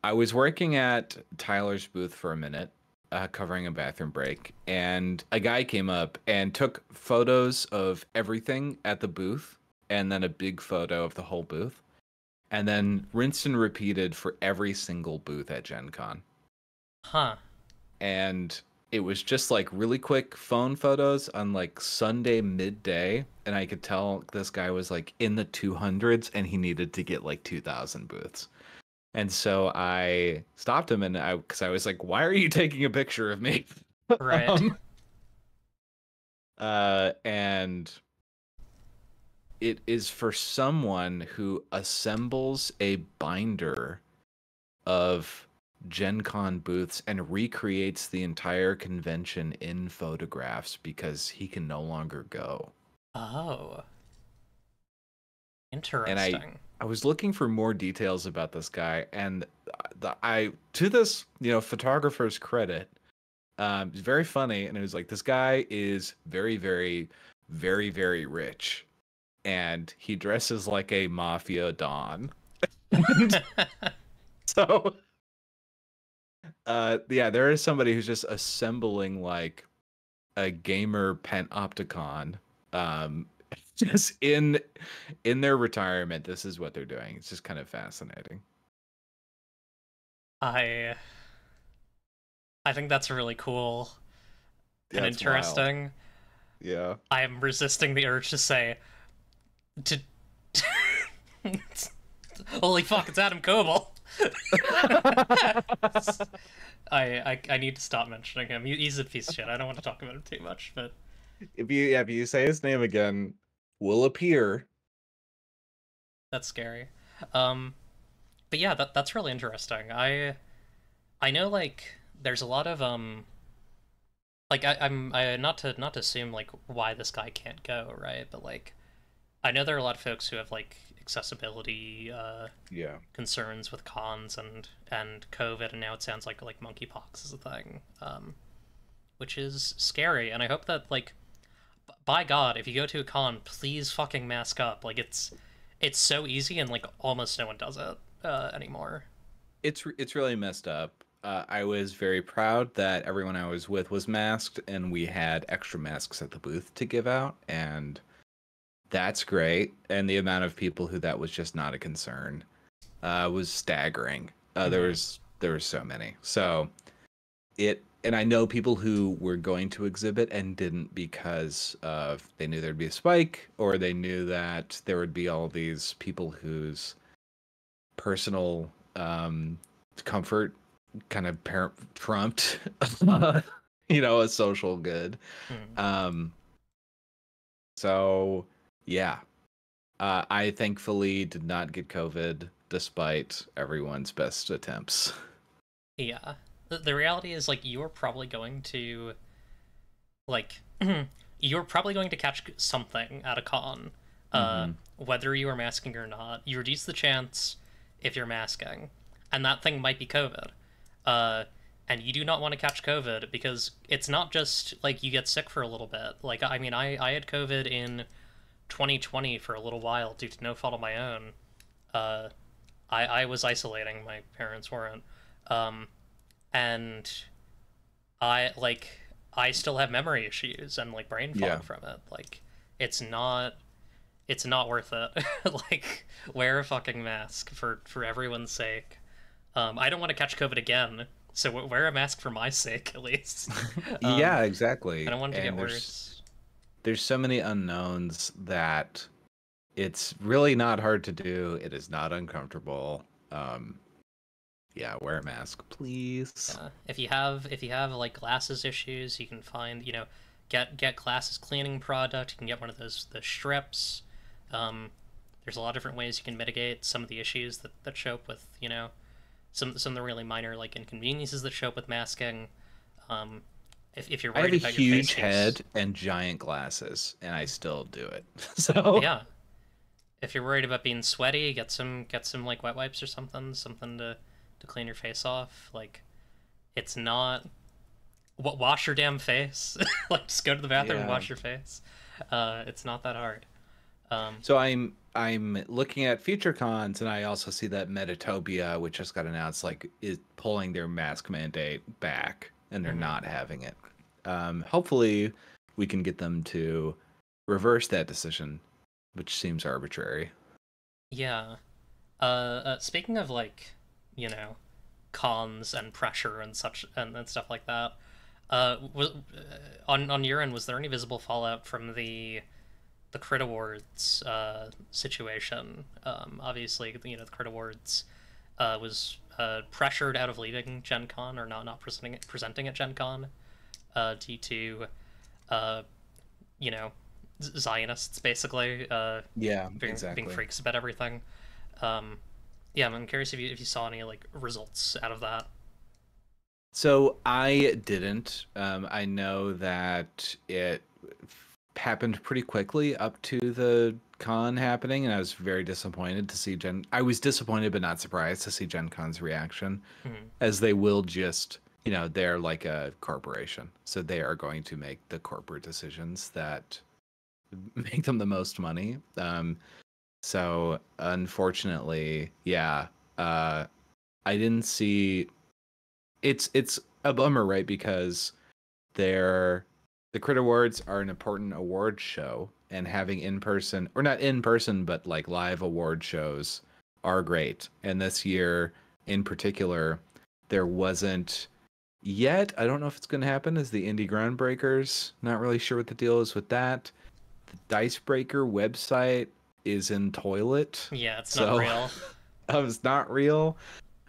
Speaker 2: I was working at Tyler's booth for a minute, covering a bathroom break, and a guy came up and took photos of everything at the booth, and then a big photo of the whole booth, and then rinsed and repeated for every single booth at Gen Con.
Speaker 1: Huh.
Speaker 2: And it was just like really quick phone photos on like Sunday midday, and I could tell this guy was like in the 200s and he needed to get like 2,000 booths. And so I stopped him, and because I was like, "Why are you taking a picture of me?"
Speaker 1: Right.
Speaker 2: And it is for someone who assembles a binder of Gen Con booths and recreates the entire convention in photographs because he can no longer go.
Speaker 1: Oh. Interesting.
Speaker 2: And I was looking for more details about this guy, and to this, photographer's credit, it's very funny, and it was like, this guy is very, very, very, very rich, and he dresses like a mafia don. So, yeah, there is somebody who's just assembling like a gamer panopticon, just in their retirement. This is what they're doing. It's just kind of fascinating.
Speaker 1: I think that's really cool and
Speaker 2: it's
Speaker 1: interesting.
Speaker 2: Wild. Yeah. I
Speaker 1: am resisting the urge to say holy fuck, it's Adam Koebel. I need to stop mentioning him. He's a piece of shit. I don't want to talk about him too much, but
Speaker 2: if you say his name again, we'll appear.
Speaker 1: That's scary. But yeah, that's really interesting. I know, like, there's a lot of like I'm not to assume like why this guy can't go, right? But like, I know there are a lot of folks who have like accessibility concerns with cons and COVID, and now it sounds like monkeypox is a thing, which is scary. And I hope that, like, by God, if you go to a con, please fucking mask up. Like, it's so easy, and like almost no one does it anymore.
Speaker 2: It's really messed up. I was very proud that everyone I was with was masked, and we had extra masks at the booth to give out, and that's great. And the amount of people who that was just not a concern was staggering. There were so many. So and I know people who were going to exhibit and didn't because they knew there'd be a spike, or they knew that there would be all these people whose personal comfort kind of trumped a social good. So yeah, I thankfully did not get COVID despite everyone's best attempts.
Speaker 1: Yeah. The reality is, like, you're probably going to, like, you're probably going to catch something at a con. Whether you are masking or not, you reduce the chance if you're masking. And that thing might be COVID. And you do not want to catch COVID because it's not just, like, you get sick for a little bit. Like, I mean, I had COVID in 2020 for a little while due to no fault of my own. I was isolating, my parents weren't. And I still have memory issues and, like, brain fog from it. Like, it's not worth it. Like, wear a fucking mask for everyone's sake. I don't want to catch COVID again, so wear a mask for my sake, at least.
Speaker 2: Yeah, exactly.
Speaker 1: I don't want it to get worse.
Speaker 2: There's so many unknowns that it's really not hard to do. It is not uncomfortable. Yeah, wear a mask, please.
Speaker 1: Yeah. If you have like glasses issues, you can find, get glasses cleaning product. You can get one of the strips. There's a lot of different ways you can mitigate some of the issues that show up with, some of the really minor, like, inconveniences that show up with masking. If you're worried about your face,
Speaker 2: I have a huge head and giant glasses, and I still do it. So
Speaker 1: yeah, if you're worried about being sweaty, get some like wet wipes or something to clean your face off. Like, it's not wash your damn face. Like, just go to the bathroom and wash your face. It's not that hard.
Speaker 2: So I'm looking at future cons, and I also see that Metatopia, which just got announced, like, is pulling their mask mandate back, and they're not having it. Hopefully, we can get them to reverse that decision, which seems arbitrary.
Speaker 1: Yeah. Speaking of, like, cons and pressure and such and stuff like that, on your end, was there any visible fallout from the Crit Awards situation? Obviously, the Crit Awards was pressured out of leaving Gen Con, or not presenting at Gen Con, due to Zionists, basically.
Speaker 2: Exactly.
Speaker 1: Being freaks about everything. Yeah, I'm curious if you saw any, like, results out of that.
Speaker 2: So I didn't. I know that it happened pretty quickly up to the con happening, and I was very disappointed to see I was disappointed but not surprised to see Gen Con's reaction, as they will just, they're like a corporation, so they are going to make the corporate decisions that make them the most money. So unfortunately, I didn't see. It's a bummer, right? Because the Crit Awards are an important award show, and having in-person, or not in-person, but like live award shows are great. And this year in particular, there wasn't yet. I don't know if it's going to happen, as the Indie Groundbreakers. Not really sure what the deal is with that. The Dicebreaker website is in toilet.
Speaker 1: Yeah, it's not real.
Speaker 2: It's not real.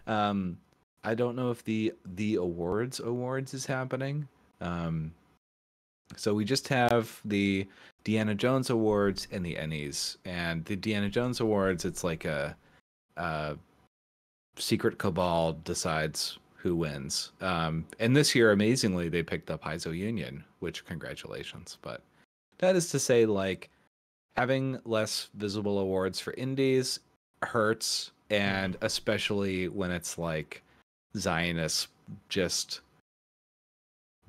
Speaker 2: I don't know if the awards is happening. So we just have the Deanna Jones Awards and the Ennies. And the Deanna Jones Awards, it's like a secret cabal decides who wins. And this year, amazingly, they picked up Haizo Union, which, congratulations. But that is to say, like, having less visible awards for indies hurts, and especially when it's like Zionists just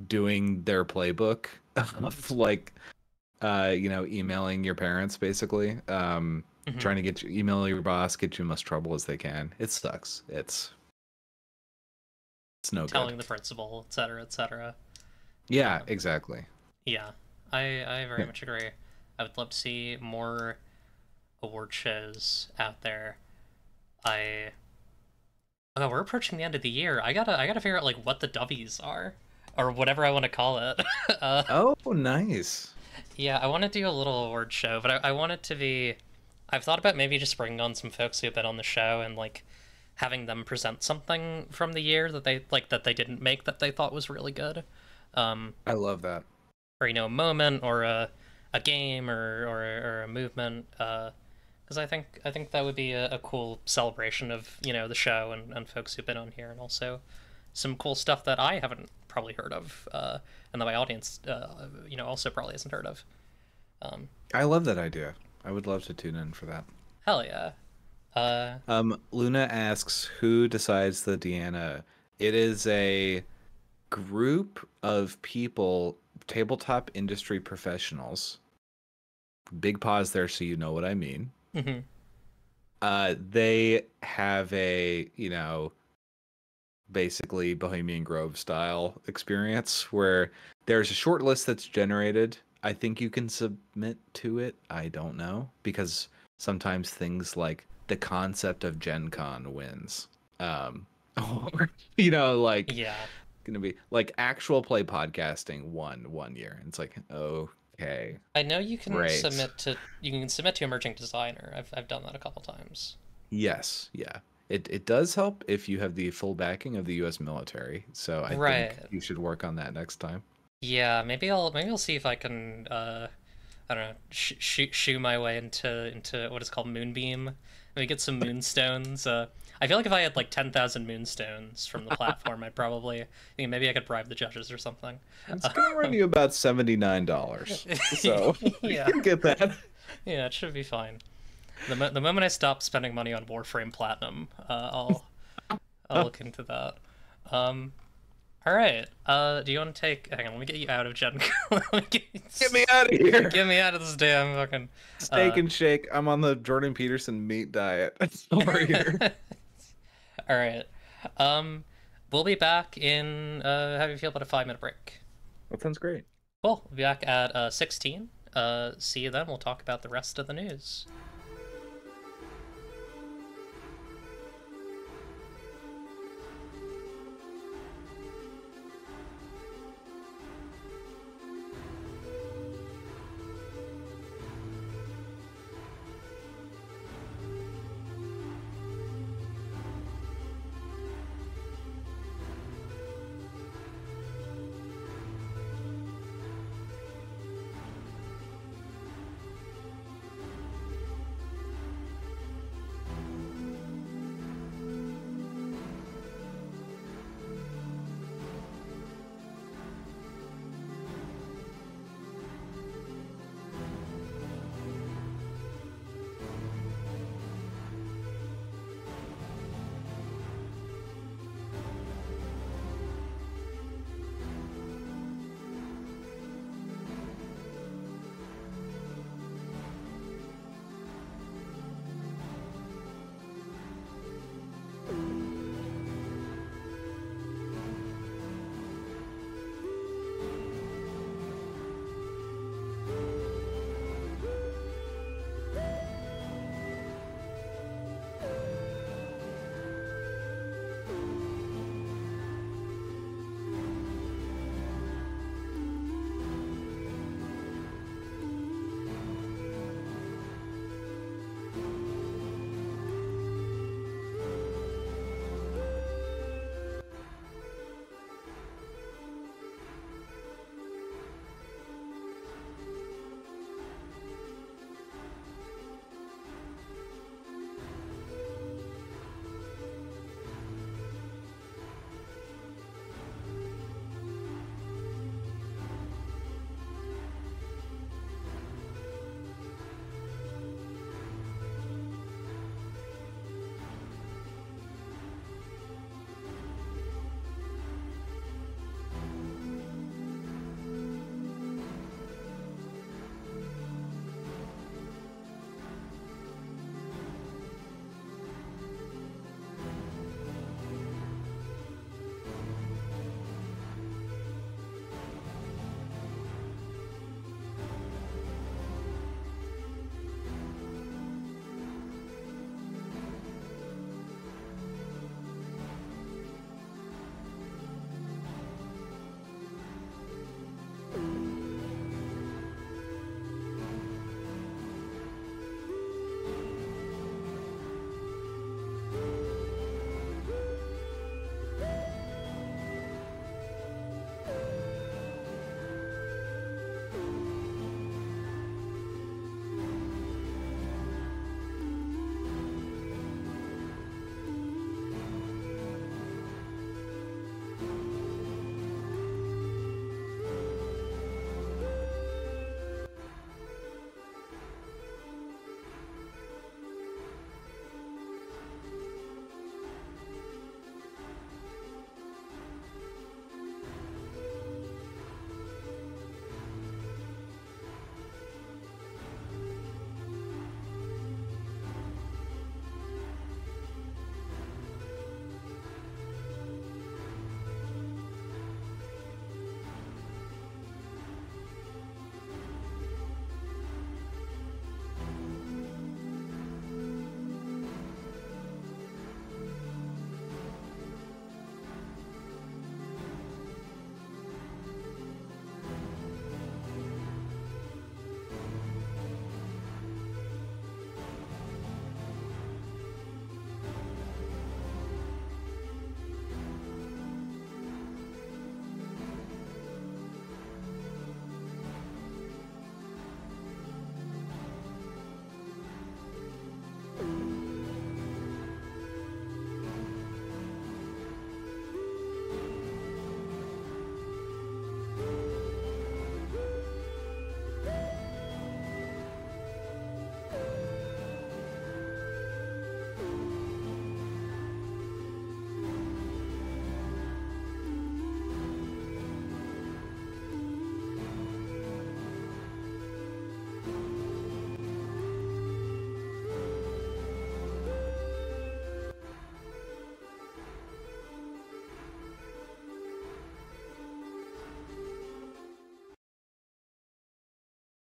Speaker 2: doing their playbook of, like, emailing your parents, basically, trying to get you, email your boss, get you in as much trouble as they can. It sucks. It's no
Speaker 1: telling
Speaker 2: good.
Speaker 1: The principal, etc., etc.
Speaker 2: Yeah, exactly.
Speaker 1: Yeah, I very much agree. I would love to see more award shows out there. We're approaching the end of the year. I gotta figure out, like, what the Dovies are, or whatever I want to call it.
Speaker 2: Oh, nice.
Speaker 1: Yeah, I want to do a little award show, but I want it to be. I've thought about maybe just bringing on some folks who've been on the show and, like, having them present something from the year that they didn't make that they thought was really good.
Speaker 2: I love that.
Speaker 1: Or a moment, or a game, or a movement. Because I think that would be a cool celebration of the show and folks who've been on here, and also some cool stuff that I haven't probably heard of, and that my audience also probably hasn't heard of.
Speaker 2: I love that idea. I would love to tune in for that.
Speaker 1: Hell yeah.
Speaker 2: Luna asks, who decides the Deanna? It is a group of people, tabletop industry professionals. Big pause there so you know what I mean.
Speaker 1: Mm-hmm.
Speaker 2: They have a, basically Bohemian Grove style experience where there's a short list that's generated. I think you can submit to it. I don't know, because sometimes things like the concept of Gen Con wins. Or,
Speaker 1: Yeah.
Speaker 2: Gonna be like actual play podcasting won 1 year. It's like, okay.
Speaker 1: I know you can
Speaker 2: great.
Speaker 1: submit to emerging designer. I've done that a couple times.
Speaker 2: Yes, yeah. It does help if you have the full backing of the U.S. military. So I think you should work on that next time.
Speaker 1: Yeah, maybe I'll see if I can I don't know, shoo my way into what is called Moonbeam. Maybe get some moonstones. I feel like if I had like 10,000 moonstones from the platform, I'd probably maybe I could bribe the judges or something.
Speaker 2: It's gonna run you about $79, so
Speaker 1: yeah,
Speaker 2: you can get that.
Speaker 1: Yeah, it should be fine. The moment I stop spending money on Warframe Platinum, I'll look into that. All right. Do you want to take? Hang on, let me get you out of Gen Con.
Speaker 2: Get me out of here.
Speaker 1: Get me out of this damn fucking
Speaker 2: steak and shake. I'm on the Jordan Peterson meat diet over here.
Speaker 1: All right. We'll be back in. How do you feel about a 5-minute break?
Speaker 2: That sounds great.
Speaker 1: Cool. We'll be back at 16. See you then. We'll talk about the rest of the news.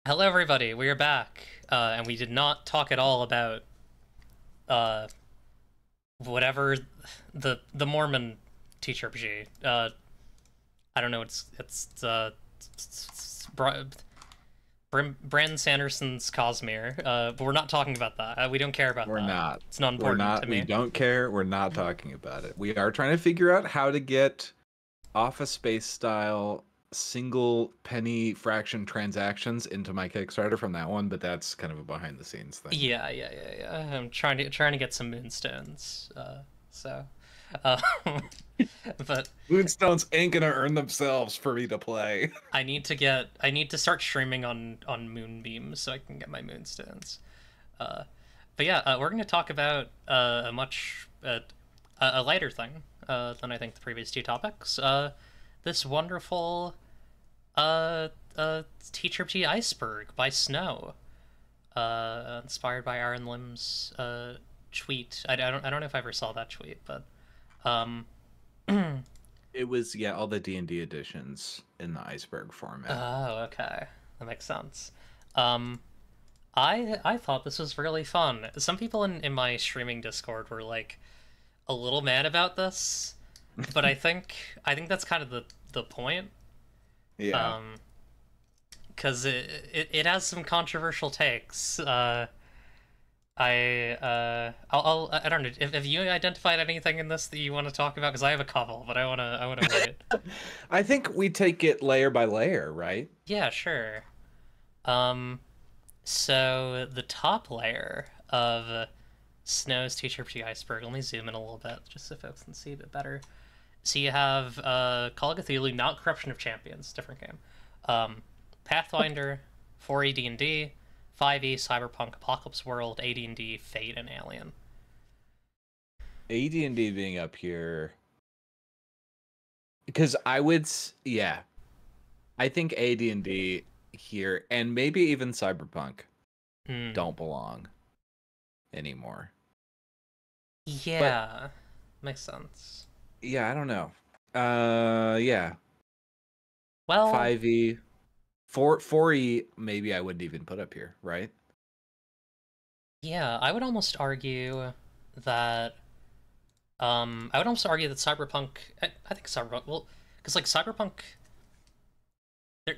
Speaker 1: Hello, everybody. We are back, and we did not talk at all about whatever the Mormon teacher RPG. I don't know. It's Brandon Sanderson's Cosmere. But we're not talking about that. We don't care about that.
Speaker 2: We're not.
Speaker 1: It's not important to me.
Speaker 2: We don't care. We're not talking about it. We are trying to figure out how to get Office Space style single penny fraction transactions into my Kickstarter from that one, but that's kind of a behind the scenes thing.
Speaker 1: Yeah. I'm trying to get some moonstones. But
Speaker 2: moonstones ain't gonna earn themselves for me to play.
Speaker 1: I need to start streaming on Moonbeam so I can get my moonstones. But yeah, we're gonna talk about a much a lighter thing than I think the previous two topics. This wonderful Teacher P Iceberg by Snow, inspired by Aaron Lim's tweet. I don't know if I ever saw that tweet, but
Speaker 2: it was all the D&D editions in the Iceberg format.
Speaker 1: Oh, okay, that makes sense. I thought this was really fun. Some people in my streaming Discord were like a little mad about this, but I think that's kind of the point.
Speaker 2: Yeah.
Speaker 1: Because it has some controversial takes. I don't know. Have you identified anything in this that you want to talk about? Because I have a couple, but I wanna wait.
Speaker 2: I think we take it layer by layer, right?
Speaker 1: Yeah, sure. So the top layer of Snow's Teacher P Iceberg. Let me zoom in a little bit just so folks can see a bit better. So you have Call of Cthulhu, not Corruption of Champions, different game. Pathfinder, 4E D&D, 5E Cyberpunk Apocalypse World, AD&D, Fate, and Alien.
Speaker 2: AD&D being up here, because I think AD&D here, and maybe even Cyberpunk, don't belong anymore.
Speaker 1: Yeah, makes sense.
Speaker 2: Yeah, I don't know. Yeah.
Speaker 1: Well,
Speaker 2: 5E, 4E, maybe I wouldn't even put up here, right?
Speaker 1: Yeah, I would almost argue that. Cyberpunk. I think Cyberpunk. Well, because like Cyberpunk,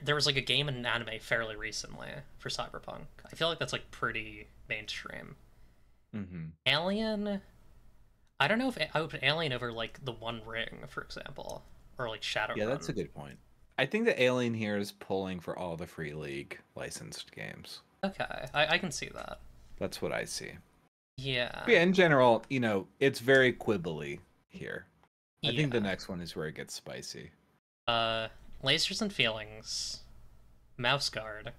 Speaker 1: there was like a game and an anime fairly recently for Cyberpunk. I feel like that's like pretty mainstream.
Speaker 2: Mm-hmm.
Speaker 1: Alien. I don't know if I would put Alien over like The One Ring, for example, or like Shadowrun.
Speaker 2: Yeah, that's a good point. I think the Alien here is pulling for all the Free League licensed games.
Speaker 1: Okay, I can see that.
Speaker 2: That's what I see.
Speaker 1: Yeah.
Speaker 2: But yeah, in general, it's very quibbly here. I think the next one is where it gets spicy.
Speaker 1: Lasers and Feelings, Mouse Guard,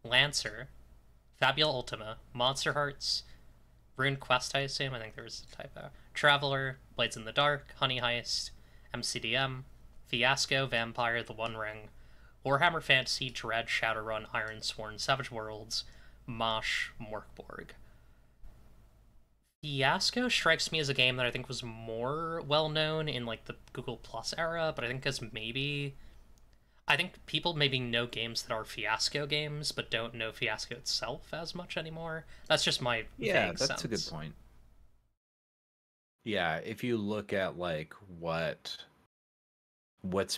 Speaker 1: Lancer, Fabula Ultima, Monster Hearts, Rune Quest, I assume. I think there was a typo. Traveler, Blades in the Dark, Honey Heist, MCDM, Fiasco, Vampire, The One Ring, Warhammer Fantasy, Dread, Shadowrun, Iron Sworn, Savage Worlds, Mosh, Morkborg. Fiasco strikes me as a game that I think was more well-known in, like, the Google Plus era, but I think I think people maybe know games that are Fiasco games, but don't know Fiasco itself as much anymore. That's just my vague sense.
Speaker 2: That's a good point. Yeah, if you look at, like, what's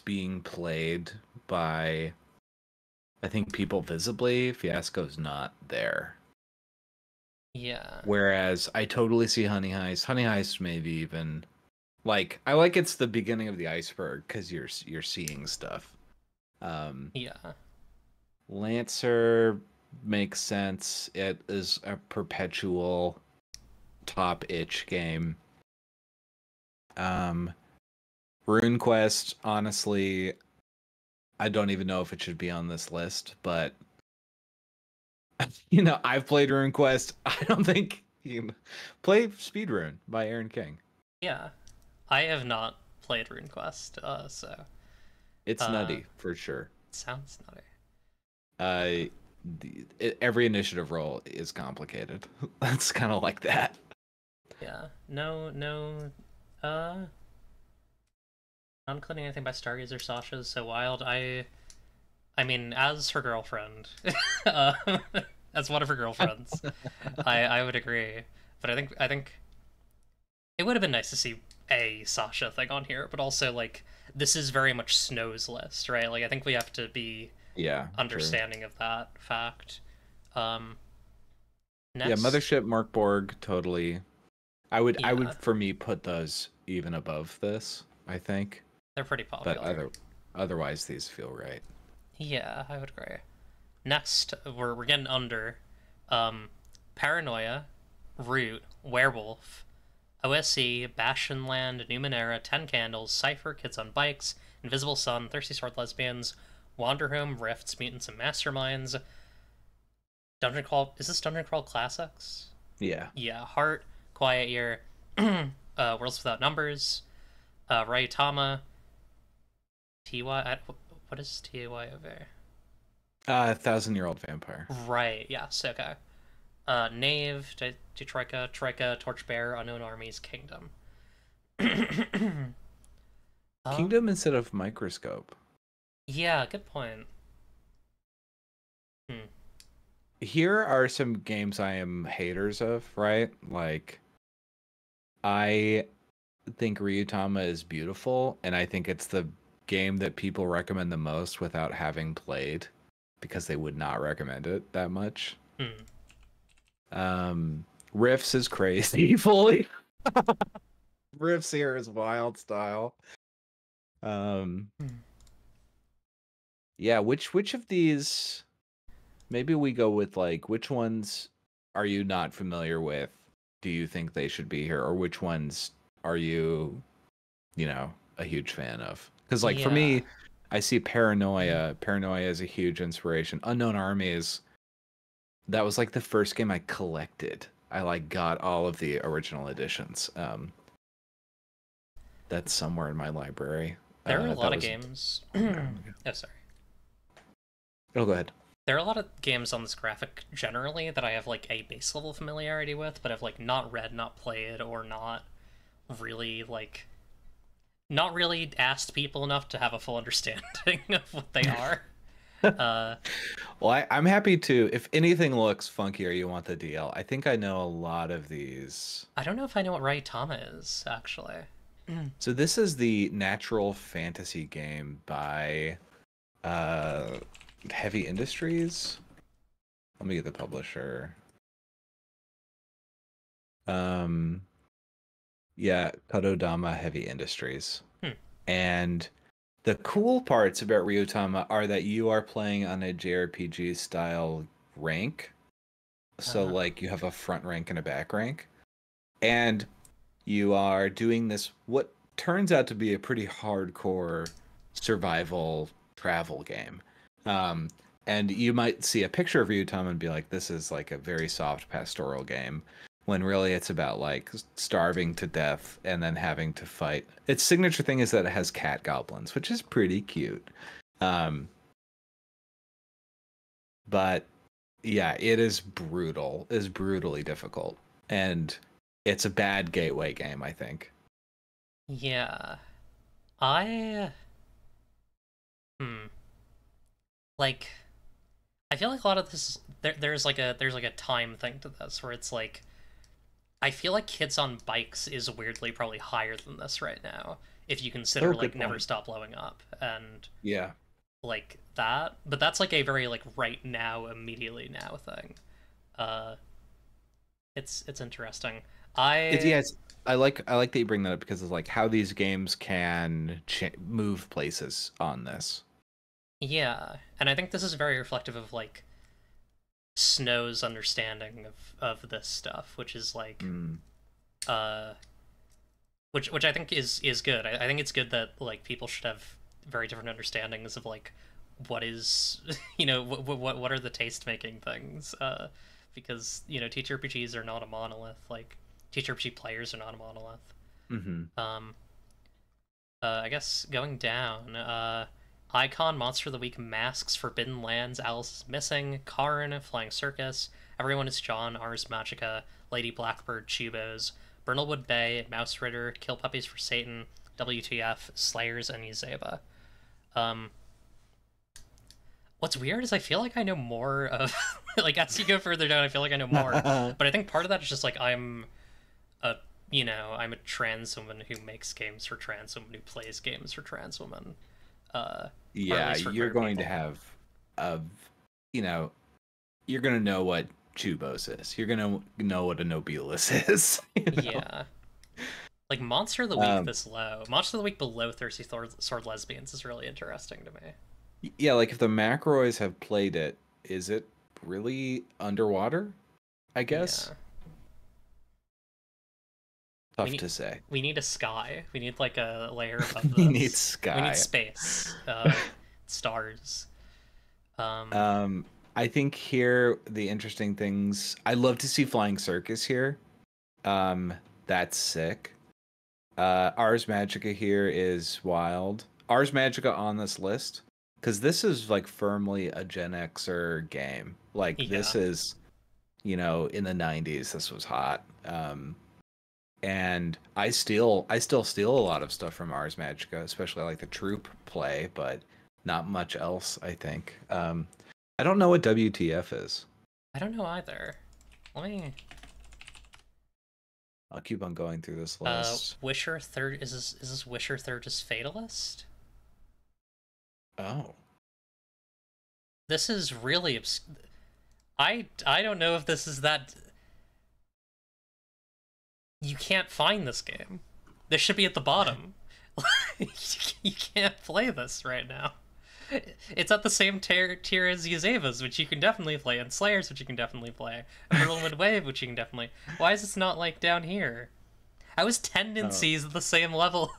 Speaker 2: being played by, I think, people visibly, Fiasco's not there.
Speaker 1: Yeah.
Speaker 2: Whereas I totally see Honey Heist. Honey Heist maybe even, like, I like it's the beginning of the iceberg because you're seeing stuff.
Speaker 1: Yeah.
Speaker 2: Lancer makes sense. It is a perpetual top itch game. Rune Quest, honestly, I don't even know if it should be on this list, but I've played Rune Quest. I don't think play Speedrune by Aaron King.
Speaker 1: Yeah. I have not played Rune Quest, so
Speaker 2: it's nutty for sure.
Speaker 1: Sounds nutty.
Speaker 2: every initiative roll is complicated. That's kind of like that.
Speaker 1: Yeah. No. Not including anything by Stargazer. Sasha is so wild. I mean, as her girlfriend, as one of her girlfriends, I would agree. But I think it would have been nice to see a Sasha thing on here, but also like this is very much Snow's list, right? Like I think we have to be understanding of that fact. Next...
Speaker 2: Yeah, Mothership, Mark Borg, totally. I would for me put those even above this. I think
Speaker 1: they're pretty popular.
Speaker 2: But otherwise, these feel right.
Speaker 1: Yeah, I would agree. Next, we're getting under Paranoia, Root, Werewolf, OSC, Bastionland, Numenera, 10 Candles, Cypher, Kids on Bikes, Invisible Sun, Thirsty Sword Lesbians, Wanderhome, Rifts, Mutants and Masterminds, Dungeon Crawl... Is this Dungeon Crawl Classics?
Speaker 2: Yeah.
Speaker 1: Yeah, Heart, Quiet Year, Worlds Without Numbers, Ryutama, TY... What is TY over?
Speaker 2: 1,000-Year-Old Vampire.
Speaker 1: Right, yes, okay. Knave, Troika, Torchbearer, Unknown Armies, Kingdom.
Speaker 2: Kingdom instead of Microscope.
Speaker 1: Yeah, good point.
Speaker 2: Here are some games I am haters of, right? Like, I think Ryutama is beautiful, and I think it's the game that people recommend the most without having played, because they would not recommend it that much. Riffs is crazy fully. Riffs here is wild style. Yeah, which of these, maybe we go with like, which ones are you not familiar with? Do you think they should be here, or which ones are you a huge fan of? Because like for me, I see Paranoia is a huge inspiration. Unknown Armies, that was like the first game I collected. I like got all of the original editions. That's somewhere in my library.
Speaker 1: There are a lot of games. Oh, sorry.
Speaker 2: Oh, go ahead.
Speaker 1: There are a lot of games on this graphic generally that I have like a base level familiarity with, but I've like not read, not played, or not really asked people enough to have a full understanding of what they are.
Speaker 2: Well, I'm happy to. If anything looks funky or you want the DL, I think I know a lot of these.
Speaker 1: I don't know if I know what Ryutama is, actually.
Speaker 2: So this is the natural fantasy game by Heavy Industries. Let me get the publisher. Yeah, Kododama Heavy Industries. And the cool parts about Ryutama are that you are playing on a JRPG style rank. So like you have a front rank and a back rank. And you are doing this, what turns out to be a pretty hardcore survival travel game. And you might see a picture of Ryutama and be like, this is like a very soft pastoral game, when really it's about like starving to death and then having to fight. Its signature thing is that it has cat goblins, which is pretty cute. But yeah, it is brutal. It is brutally difficult. And it's a bad gateway game, I think.
Speaker 1: Yeah. Like, I feel like a lot of this, there's like a time thing to this, where it's like, I feel like Kids on Bikes is weirdly probably higher than this right now, if you consider like Never Stop Blowing Up and like that. But that's like a very like right now, immediately now thing. It's interesting.
Speaker 2: I like that you bring that up, because it's like how these games can move places on this.
Speaker 1: Yeah, and I think this is very reflective of like Snow's understanding of this stuff, which is like which I think is good. I think it's good that like people should have very different understandings of like what is what are the taste making things, because TTRPGs are not a monolith. Like TTRPG players are not a monolith. I guess going down, Icon, Monster of the Week, Masks, Forbidden Lands, Alice is Missing, Karn, Flying Circus, Everyone is John, Ars Magica, Lady Blackbird, Chubos, Brindlewood Bay, Mouse Ritter, Kill Puppies for Satan, WTF, Slayers, and Uzeba. What's weird is I feel like I know more of... like, as you go further down, I feel like I know more. But I think part of that is just, like, I'm a trans woman who makes games for trans women, who plays games for trans women.
Speaker 2: Yeah, you're going to have, you're going to know what Chubos is. You're going to know what a Nobilis is.
Speaker 1: Yeah. Like, Monster of the Week this low. Monster of the Week below Thirsty Sword Lesbians is really interesting to me.
Speaker 2: Yeah, like, if the McElroys have played it, is it really underwater? I guess. Yeah. Tough to say.
Speaker 1: We need a sky. We need, like, a layer above this.
Speaker 2: We need sky.
Speaker 1: We need space. Stars.
Speaker 2: I think here, the interesting things... I'd love to see Flying Circus here. That's sick. Ars Magica here is wild. Ars Magica on this list, because this is, like, firmly a Gen Xer game. Like, this is, in the 90s, this was hot. And I still steal a lot of stuff from Ars Magica, especially like the troop play, but not much else, I think. I don't know what WTF is.
Speaker 1: I don't know either.
Speaker 2: I'll keep on going through this list.
Speaker 1: Wisher third is this Wisher third is Fatalist?
Speaker 2: Oh.
Speaker 1: This is really I don't know if this is that. You can't find this game. This should be at the bottom. You can't play this right now. It's at the same tier as Yuzeva's, which you can definitely play, and Slayers, which you can definitely play, and Whirlwind Wave, which you can definitely... Why is this not, like, down here? I was tendencies at the same level.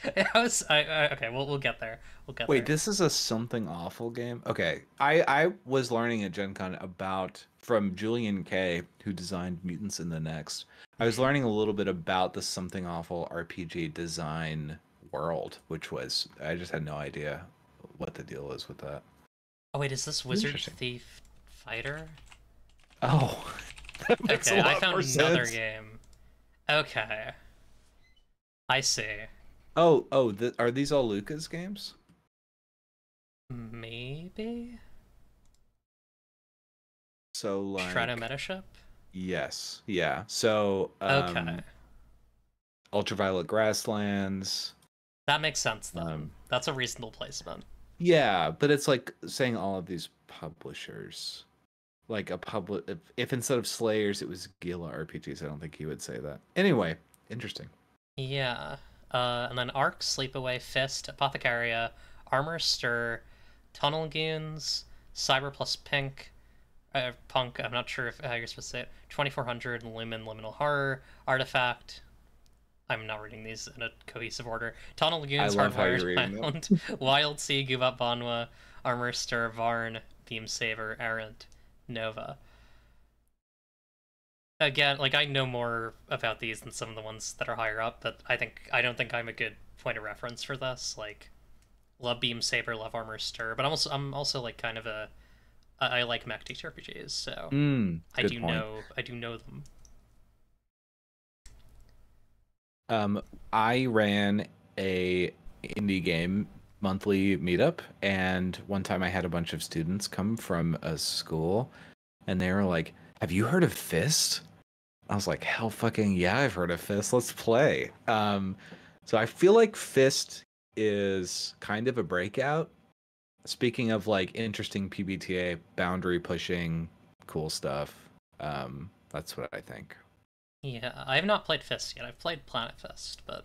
Speaker 1: Okay, we'll get there.
Speaker 2: Wait, this is a Something Awful game? Okay, I was learning at Gen Con from Julian K, who designed Mutants in the Next. I was learning a little bit about the Something Awful RPG design world, which was... I just had no idea what the deal is with that.
Speaker 1: Oh wait, is this Wizard Thief Fighter?
Speaker 2: Oh, that makes a lot
Speaker 1: I found
Speaker 2: more
Speaker 1: another
Speaker 2: sense.
Speaker 1: game. Okay, I see.
Speaker 2: Oh, are these all Luca's games?
Speaker 1: Maybe.
Speaker 2: So like
Speaker 1: Shredder Metaship?
Speaker 2: Yes, yeah. So
Speaker 1: okay.
Speaker 2: Ultraviolet Grasslands.
Speaker 1: That makes sense then. That's a reasonable placement.
Speaker 2: Yeah, but it's like saying all of these publishers, like if instead of Slayers it was Gila RPGs, I don't think he would say that. Anyway, interesting.
Speaker 1: Yeah. And then Ark, Sleepaway, Fist, Apothecaria, Armor Stir, Tunnel Goons, Cyber plus Punk, I'm not sure how you're supposed to say it, 2400, Lumen, Liminal Horror, Artifact. I'm not reading these in a cohesive order. Tunnel Lagoons, Hardwired Island, Wild Sea, Guvat Banwa, Armor Stir, Varn, Beam Saber, Errant, Nova. Again, like, I know more about these than some of the ones that are higher up, but I don't think I'm a good point of reference for this. Like, love Beam Saber, love Armor Stir, but I'm also like kind of I like mech TTRPGs, so I do know them.
Speaker 2: I ran a indie game monthly meetup, and one time I had a bunch of students come from a school, and they were like, "Have you heard of Fist?" I was like, "Hell fucking yeah, I've heard of Fist. Let's play." So I feel like Fist is kind of a breakout. Speaking of like interesting PBTA, boundary pushing, cool stuff. That's what I think.
Speaker 1: Yeah, I have not played Fist yet. I've played Planet Fist, but...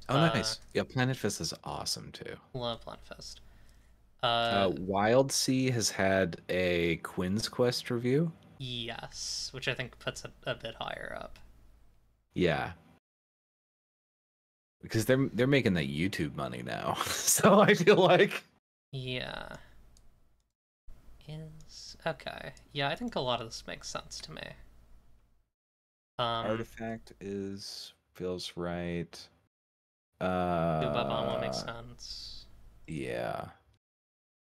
Speaker 2: Oh, nice. Yeah, Planet Fist is awesome, too.
Speaker 1: Love Planet Fist.
Speaker 2: Wild Sea has had a Quinn's Quest review.
Speaker 1: Yes, which I think puts it a bit higher up.
Speaker 2: Yeah. Because they're making that YouTube money now. So I feel like...
Speaker 1: Yeah. Okay. Yeah, I think a lot of this makes sense to me.
Speaker 2: Artifact feels right.
Speaker 1: Guvat Banwa makes sense.
Speaker 2: Yeah.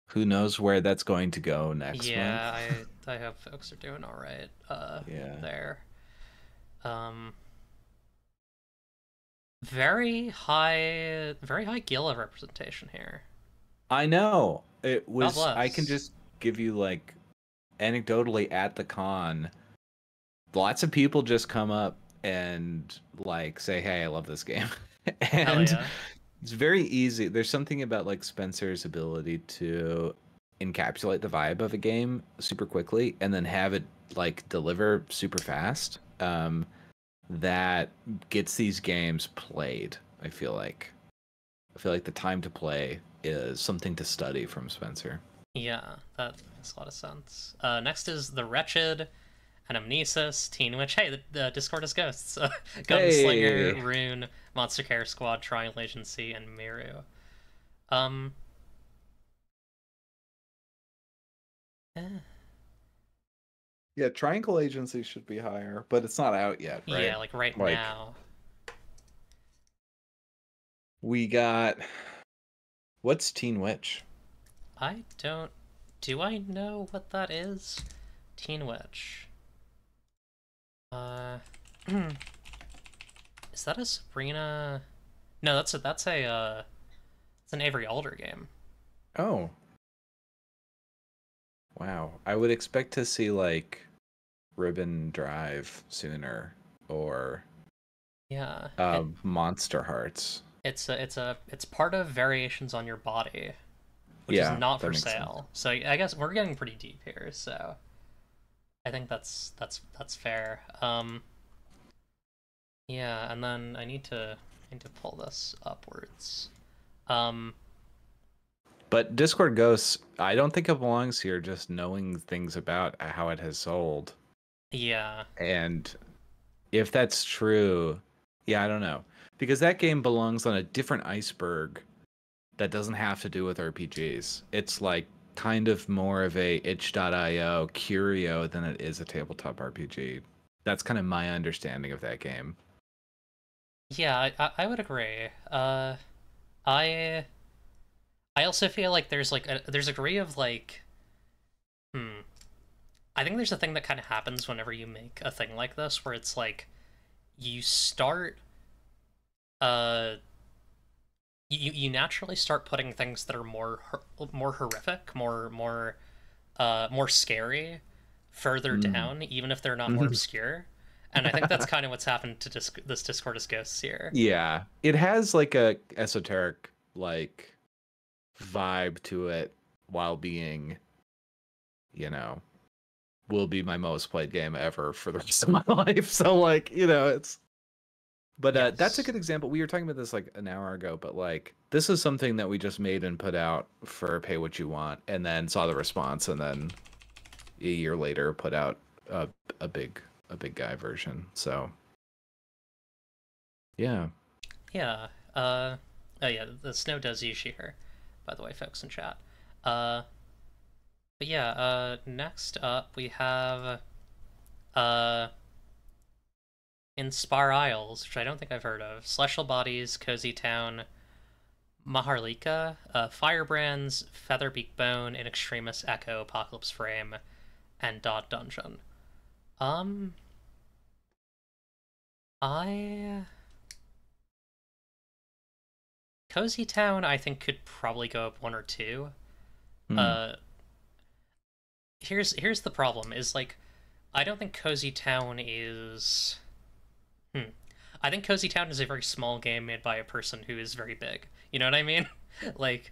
Speaker 2: Who knows where that's going to go next month?
Speaker 1: Yeah, I hope folks are doing all right.
Speaker 2: Yeah.
Speaker 1: There. Very high Gila representation here.
Speaker 2: I know. It
Speaker 1: God
Speaker 2: was.
Speaker 1: bless.
Speaker 2: I can just give you like, anecdotally at the con, lots of people just come up and like say, "Hey, I love this game,"
Speaker 1: Hell
Speaker 2: and
Speaker 1: yeah.
Speaker 2: it's very easy. There's something about like Spencer's ability to encapsulate the vibe of a game super quickly and then have it like deliver super fast. That gets these games played. I feel like the time to play is something to study from Spencer.
Speaker 1: Yeah, that makes a lot of sense. Next is The Wretched, Anamnesis, Teen Witch. Hey, the Discord is Ghosts. Gunslinger,
Speaker 2: Hey.
Speaker 1: Rune, Monster Care Squad, Triangle Agency, and Miru. Eh.
Speaker 2: Yeah, Triangle Agency should be higher, but it's not out yet, right?
Speaker 1: Yeah, like right now.
Speaker 2: We got... What's Teen Witch?
Speaker 1: I don't... Do I know what that is? Teen Witch. Is that a Sabrina? No, that's it's an Avery Alder game.
Speaker 2: Oh. Wow. I would expect to see like Ribbon Drive sooner, or
Speaker 1: Yeah.
Speaker 2: Monster Hearts.
Speaker 1: It's part of Variations on Your Body, which is not for sale. So I guess we're getting pretty deep here. So I think that's fair. Yeah, and then I need to pull this upwards.
Speaker 2: But Discord Ghosts, I don't think it belongs here, just knowing things about how it has sold.
Speaker 1: Yeah.
Speaker 2: And if that's true, yeah, I don't know. Because that game belongs on a different iceberg that doesn't have to do with RPGs. It's like kind of more of a itch.io curio than it is a tabletop RPG. That's kind of my understanding of that game.
Speaker 1: Yeah, I would agree. I also feel like there's like there's a degree of like, I think there's a thing that kind of happens whenever you make a thing like this, where it's like, you start, you naturally start putting things that are more horrific, more scary, further down, even if they're not more obscure. And I think that's kind of what's happened to this Discord is Ghosts here.
Speaker 2: Yeah, it has like a esoteric like vibe to it, while being, will be my most played game ever for the rest of my life. So like, it's. But
Speaker 1: Yes.
Speaker 2: That's a good example. We were talking about this like an hour ago, but like this is something that we just made and put out for pay what you want, and then saw the response, and then a year later put out a big guy version. So yeah.
Speaker 1: Yeah. Oh yeah, the snow does use here, by the way, folks in chat. But yeah, next up we have Inspire Isles, which I don't think I've heard of. Celestial Bodies, Cozy Town, Maharlika, Firebrands, Featherbeak Bone, In Extremis, Echo, Apocalypse Frame, and Dot Dungeon. Cozy Town, I think, could probably go up 1 or 2. Here's the problem, is like, I don't think Cozy Town is... I think Cozy Town is a very small game made by a person who is very big. You know what I mean? Like,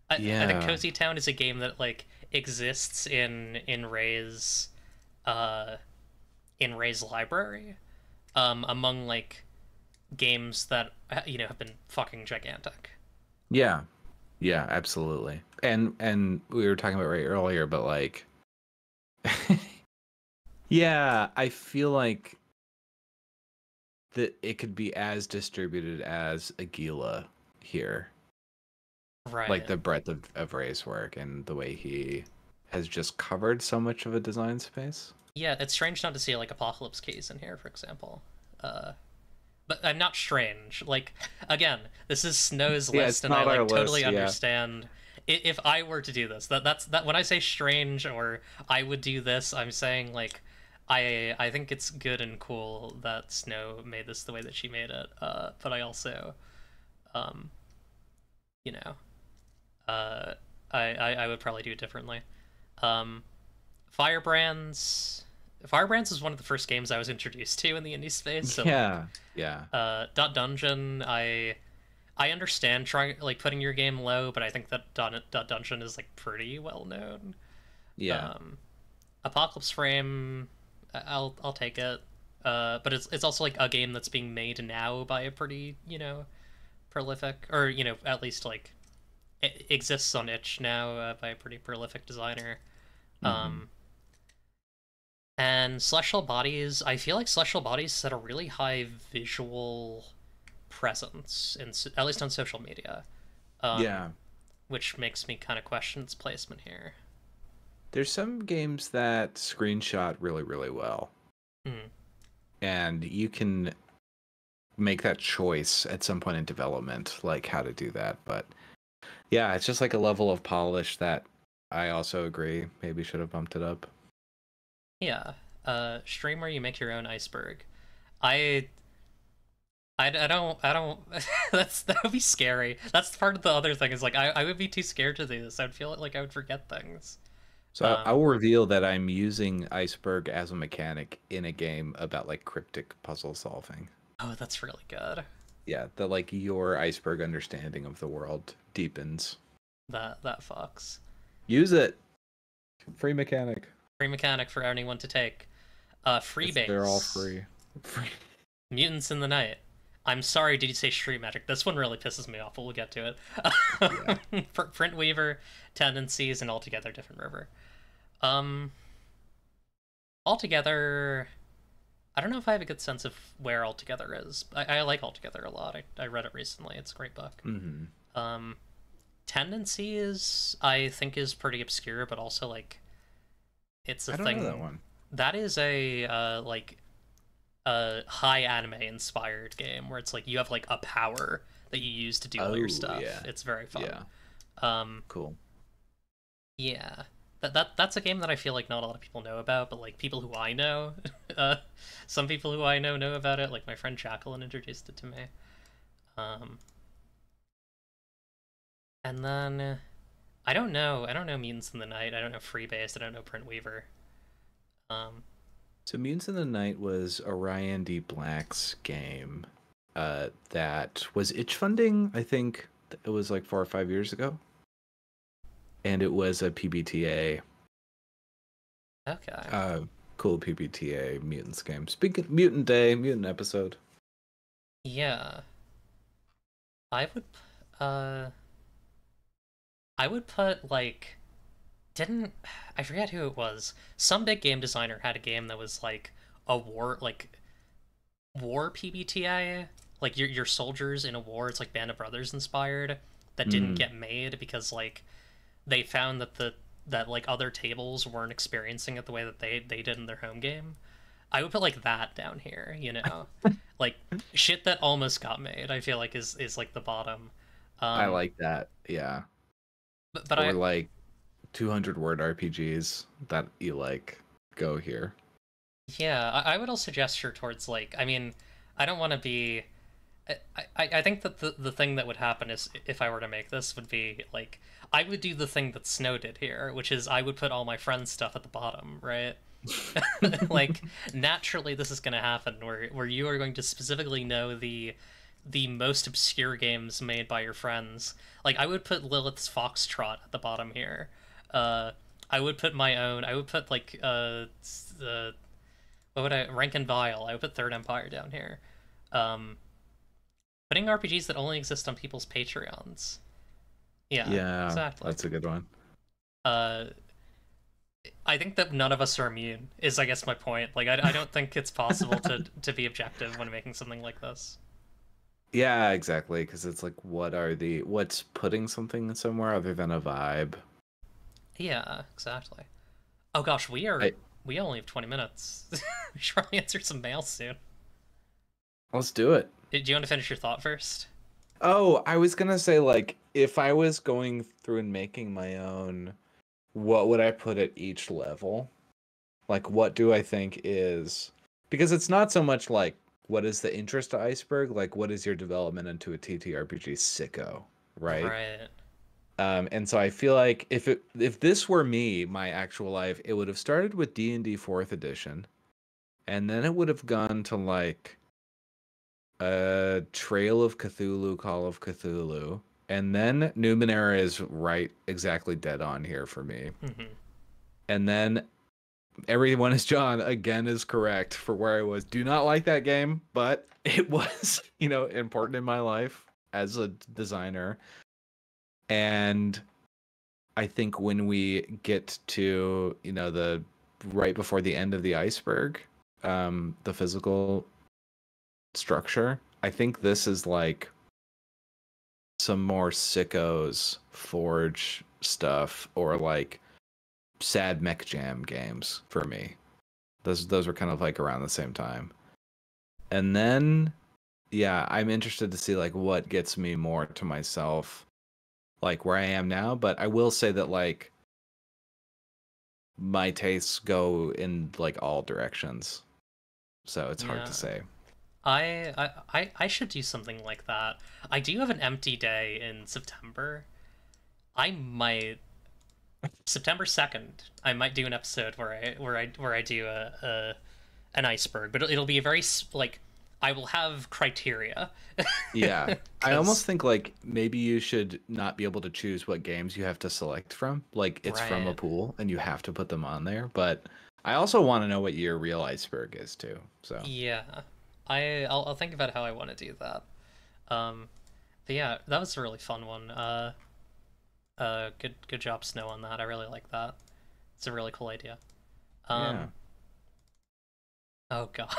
Speaker 1: I think Cozy Town is a game that like exists in Ray's library, among like games that have been fucking gigantic.
Speaker 2: Yeah, absolutely. And we were talking about Ray earlier, but like, yeah, I feel like that it could be as distributed as Aguila here.
Speaker 1: Right.
Speaker 2: Like the breadth of Ray's work and the way he has just covered so much of a design space.
Speaker 1: Yeah, it's strange not to see like Apocalypse Keys in here, for example. but I'm not strange. Like, again, this is Snow's
Speaker 2: Yeah,
Speaker 1: list,
Speaker 2: it's
Speaker 1: and I
Speaker 2: not our
Speaker 1: like totally
Speaker 2: list, yeah.
Speaker 1: understand. If I were to do this, that's when I say strange or I would do this, I'm saying like I think it's good and cool that Snow made this the way that she made it. But I also, um, you know, I would probably do it differently. Um, Firebrands is one of the first games I was introduced to in the indie space. So
Speaker 2: Yeah,
Speaker 1: Dot Dungeon, I understand trying like putting your game low, but I think that Dot Dungeon is like pretty well known.
Speaker 2: yeah.
Speaker 1: Apocalypse Frame, I'll take it. But it's also like a game that's being made now by a pretty, prolific, or at least like it exists on itch now by a pretty prolific designer. And Celestial Bodies, I feel like Celestial Bodies set a really high visual presence, at least on social media.
Speaker 2: Yeah.
Speaker 1: Which makes me kind of question its placement here.
Speaker 2: There's some games that screenshot really, really well. And you can make that choice at some point in development, like how to do that. But yeah, it's just like a level of polish that I also agree maybe should have bumped it up.
Speaker 1: Yeah. Stream where you make your own iceberg. I don't that would be scary. That's part of the other thing is like I would be too scared to do this. I'd feel like I would forget things.
Speaker 2: So I will reveal that I'm using iceberg as a mechanic in a game about like cryptic puzzle solving.
Speaker 1: Oh, that's really good.
Speaker 2: Yeah, the like your iceberg understanding of the world deepens.
Speaker 1: That fucks.
Speaker 2: Use it. Free mechanic.
Speaker 1: Free mechanic for anyone to take. Freebase.
Speaker 2: They're all free.
Speaker 1: Mutants in the Night. I'm sorry, did you say Street Magic? This one really pisses me off, but we'll get to it. Yeah. Print Weaver, Tendencies, and Altogether Different River. Altogether, I don't know if I have a good sense of where Altogether is. I like Altogether a lot. I read it recently. It's a great book. Tendencies, I think, is pretty obscure, but also, like, it's a thing. I don't
Speaker 2: know that one.
Speaker 1: That is a, like, a high anime inspired game where it's like you have like a power that you use to do all your stuff. Yeah. It's very fun.
Speaker 2: Yeah. Cool.
Speaker 1: Yeah. That's a game that I feel like not a lot of people know about, but like people who I know, some people who I know about it. Like my friend Jacqueline introduced it to me. And then I don't know Mutants in the Night. I don't know Freebase. I don't know Print Weaver.
Speaker 2: So Mutants in the Night was Orion D. Black's game that was itch funding, I think it was like 4 or 5 years ago. And it was a PBTA.
Speaker 1: Okay.
Speaker 2: Cool PBTA Mutants game. Speaking Mutant Day, Mutant episode.
Speaker 1: Yeah. I would put like I forget who it was. Some big game designer had a game that was like a war PBTA, like your soldiers in a war. It's like Band of Brothers inspired. That didn't get made because like they found that like other tables weren't experiencing it the way that they did in their home game. I would put like that down here, like shit that almost got made. I feel like is like the bottom.
Speaker 2: I like that, yeah.
Speaker 1: But
Speaker 2: or like 200-word RPGs that you like go here.
Speaker 1: Yeah, I would also gesture towards like, I mean, I don't want to be. I think that the thing that would happen is if I were to make this would be like I would do the thing that Snow did here, which is I would put all my friends' stuff at the bottom, right? Like naturally this is going to happen where you are going to specifically know the most obscure games made by your friends. Like I would put Lilith's Foxtrot at the bottom here. I would put my own. I would put like what would Rank and Vile. I would put Third Empire down here. Putting RPGs that only exist on people's Patreons. Yeah, exactly.
Speaker 2: That's a good one.
Speaker 1: I think that none of us are immune, is I guess my point. Like, I don't think it's possible to be objective when making something like this.
Speaker 2: Yeah, exactly, because it's like, what's putting something somewhere other than a vibe?
Speaker 1: Yeah, exactly. Oh gosh, we only have 20 minutes. We should probably answer some mail soon.
Speaker 2: Let's do it.
Speaker 1: Do you want to finish your thought first?
Speaker 2: Oh, I was gonna say, like, if I was going through and making my own, what would I put at each level? Like, what do I think is... Because it's not so much like, what is the interest to Iceberg? Like, what is your development into a TTRPG sicko, right?
Speaker 1: Right.
Speaker 2: And so I feel like if this were me, my actual life, it would have started with D&D 4th edition, and then it would have gone to, like, Trail of Cthulhu, Call of Cthulhu, and then Numenera is right exactly dead on here for me.
Speaker 1: Mm-hmm.
Speaker 2: And then Everyone is John again is correct for where I was. Do not like that game, but it was, important in my life as a designer. And I think when we get to, the right before the end of the iceberg, the physical structure, I think this is like some more sickos Forge stuff, or like sad mech jam games for me. Those were kind of like around the same time. And then I'm interested to see like what gets me more to myself, like where I am now. But I will say that like my tastes go in like all directions, so it's hard to say.
Speaker 1: I should do something like that. I do have an empty day in September. I might September 2nd. I might do an episode where I do an iceberg, but it'll be a very like I will have criteria.
Speaker 2: Yeah. I almost think like maybe you should not be able to choose what games you have to select from. Like it's from a pool and you have to put them on there, but I also want to know what your real iceberg is too. So
Speaker 1: yeah. I'll think about how I want to do that. But yeah, that was a really fun one. Good job, Snow, on that. I really like that. It's a really cool idea.
Speaker 2: Yeah.
Speaker 1: Oh god.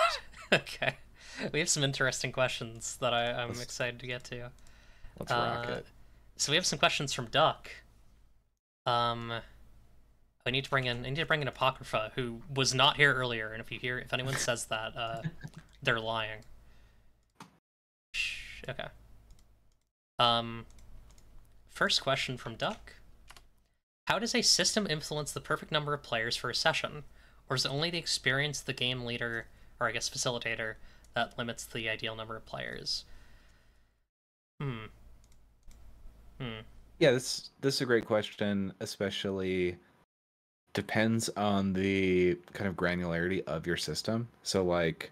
Speaker 1: Okay. We have some interesting questions that I'm excited to get to.
Speaker 2: Let's rock it.
Speaker 1: So we have some questions from Duck. I need to bring in Apocrypha, who was not here earlier, and if anyone says that, they're lying. Okay. First question from Duck. How does a system influence the perfect number of players for a session? Or is it only the experience of the game leader, or I guess facilitator, that limits the ideal number of players?
Speaker 2: Yeah, this is a great question, especially depends on the kind of granularity of your system. So like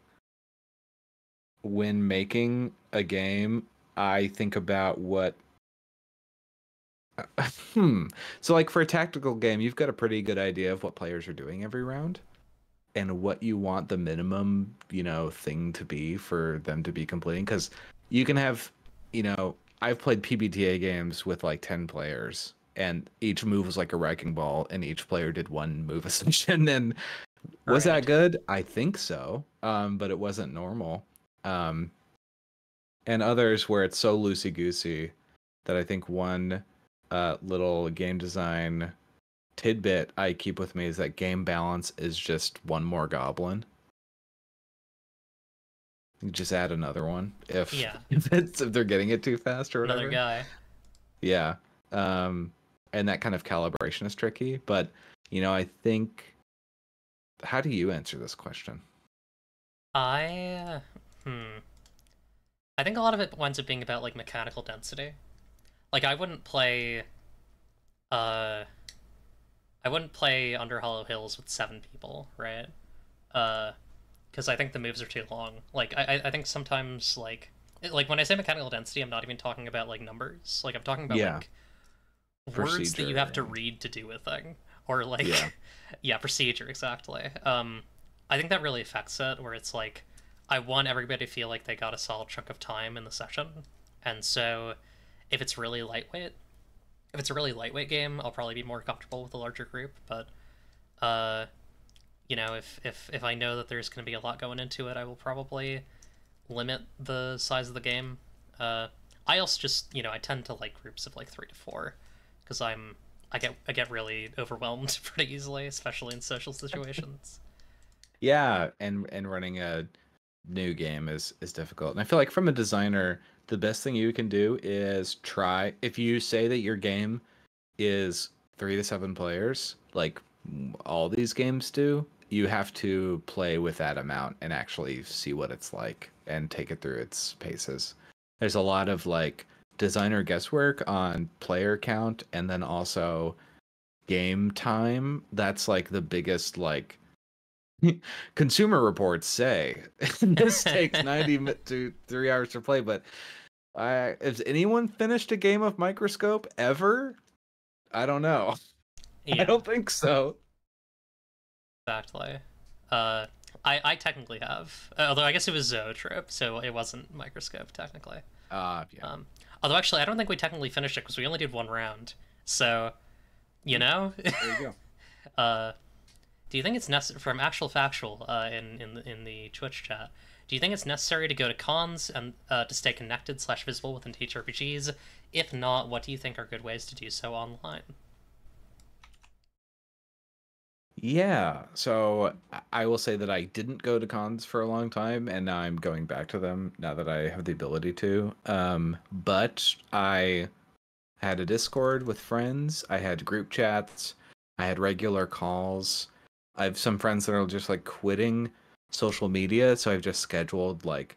Speaker 2: when making a game, I think about what So like for a tactical game, you've got a pretty good idea of what players are doing every round and what you want the minimum, thing to be for them to be completing. Because you can have, I've played PBTA games with like 10 players and each move was like a wrecking ball and each player did one move ascension. And was that good? I think so. But it wasn't normal. And others where it's so loosey-goosey that I think one little game design tidbit I keep with me is that game balance is just one more goblin. You just add another one if they're getting it too fast or whatever.
Speaker 1: Another guy.
Speaker 2: Yeah. And that kind of calibration is tricky, but I think, how do you answer this question?
Speaker 1: I think a lot of it winds up being about like mechanical density. Like I wouldn't play Under Hollow Hills with 7 people, right? Because I think the moves are too long. Like I think sometimes like when I say mechanical density, I'm not even talking about like numbers. Like I'm talking about like words that you have to read to do a thing, or like procedure, exactly. I think that really affects it, where it's like I want everybody to feel like they got a solid chunk of time in the session, and so if it's a really lightweight game, I'll probably be more comfortable with a larger group. But if I know that there's going to be a lot going into it, I will probably limit the size of the game. I also just I tend to like groups of like 3 to 4 because I get really overwhelmed pretty easily, especially in social situations.
Speaker 2: Yeah, and running a new game is difficult. And I feel like from a designer, the best thing you can do is try, if you say that your game is 3 to 7 players, like all these games do, you have to play with that amount and actually see what it's like and take it through its paces. There's a lot of like designer guesswork on player count, and then also game time. That's like the biggest, like, consumer reports say this takes 90 to 3 hours to play, but has anyone finished a game of Microscope ever? I don't know. Yeah. I don't think so.
Speaker 1: Exactly. I technically have, although I guess it was Zootrip, so it wasn't Microscope technically.
Speaker 2: Yeah.
Speaker 1: Although actually, I don't think we technically finished it because we only did 1 round. So, you know.
Speaker 2: There you go.
Speaker 1: Do you think it's necessary, from actual factual in the Twitch chat? Do you think it's necessary to go to cons and to stay connected / visible within TTRPGs? If not, what do you think are good ways to do so online?
Speaker 2: Yeah, so I will say that I didn't go to cons for a long time, and now I'm going back to them now that I have the ability to. But I had a Discord with friends, I had group chats, I had regular calls. I have some friends that are just like quitting social media, so I've just scheduled like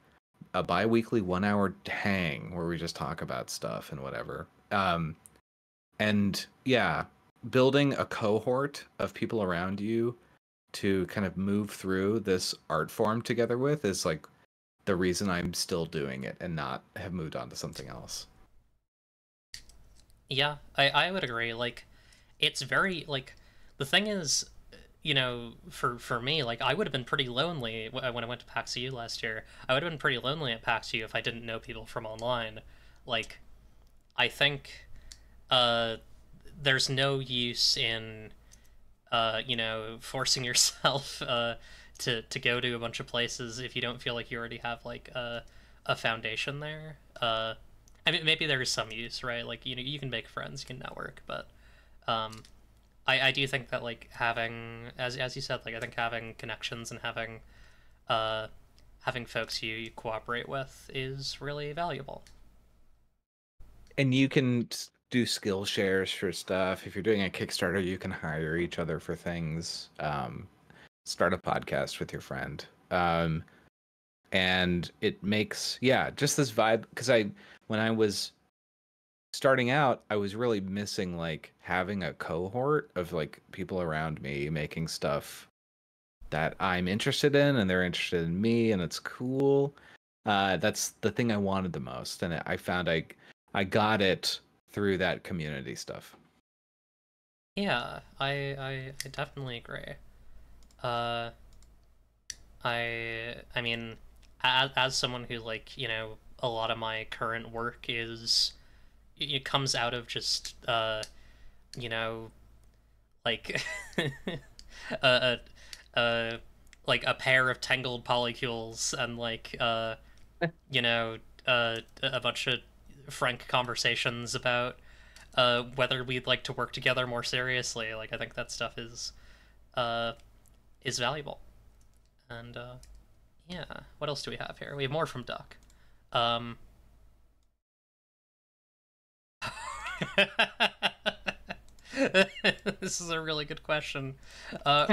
Speaker 2: a bi-weekly 1-hour hang where we just talk about stuff and whatever. And yeah, building a cohort of people around you to kind of move through this art form together with is like the reason I'm still doing it and not have moved on to something else.
Speaker 1: Yeah, I would agree. Like, it's very, like, the thing is, you know, for me, like, I would have been pretty lonely when I went to PAX EU last year. I would have been pretty lonely at PAX EU if I didn't know people from online. Like, I think there's no use in, you know, forcing yourself to go to a bunch of places if you don't feel like you already have, like, a foundation there. I mean, maybe there is some use, right? Like, you know, you can make friends, you can network, but I do think that, like, having, as you said, like, I think having connections and having folks you cooperate with is really valuable.
Speaker 2: And you can do skill shares for stuff. If you're doing a Kickstarter, you can hire each other for things. Start a podcast with your friend. And it makes, yeah, just this vibe. Because when I was starting out, I was really missing like having a cohort of like people around me making stuff that I'm interested in and they're interested in me and it's cool. That's the thing I wanted the most, and I found I got it through that community stuff.
Speaker 1: Yeah, I definitely agree. I mean, as someone who, like, you know, a lot of my current work is, it comes out of just you know, like like a pair of tangled polycules and like you know, a bunch of frank conversations about whether we'd like to work together more seriously. Like, I think that stuff is valuable. And yeah, what else do we have here? We have more from Duck. This is a really good question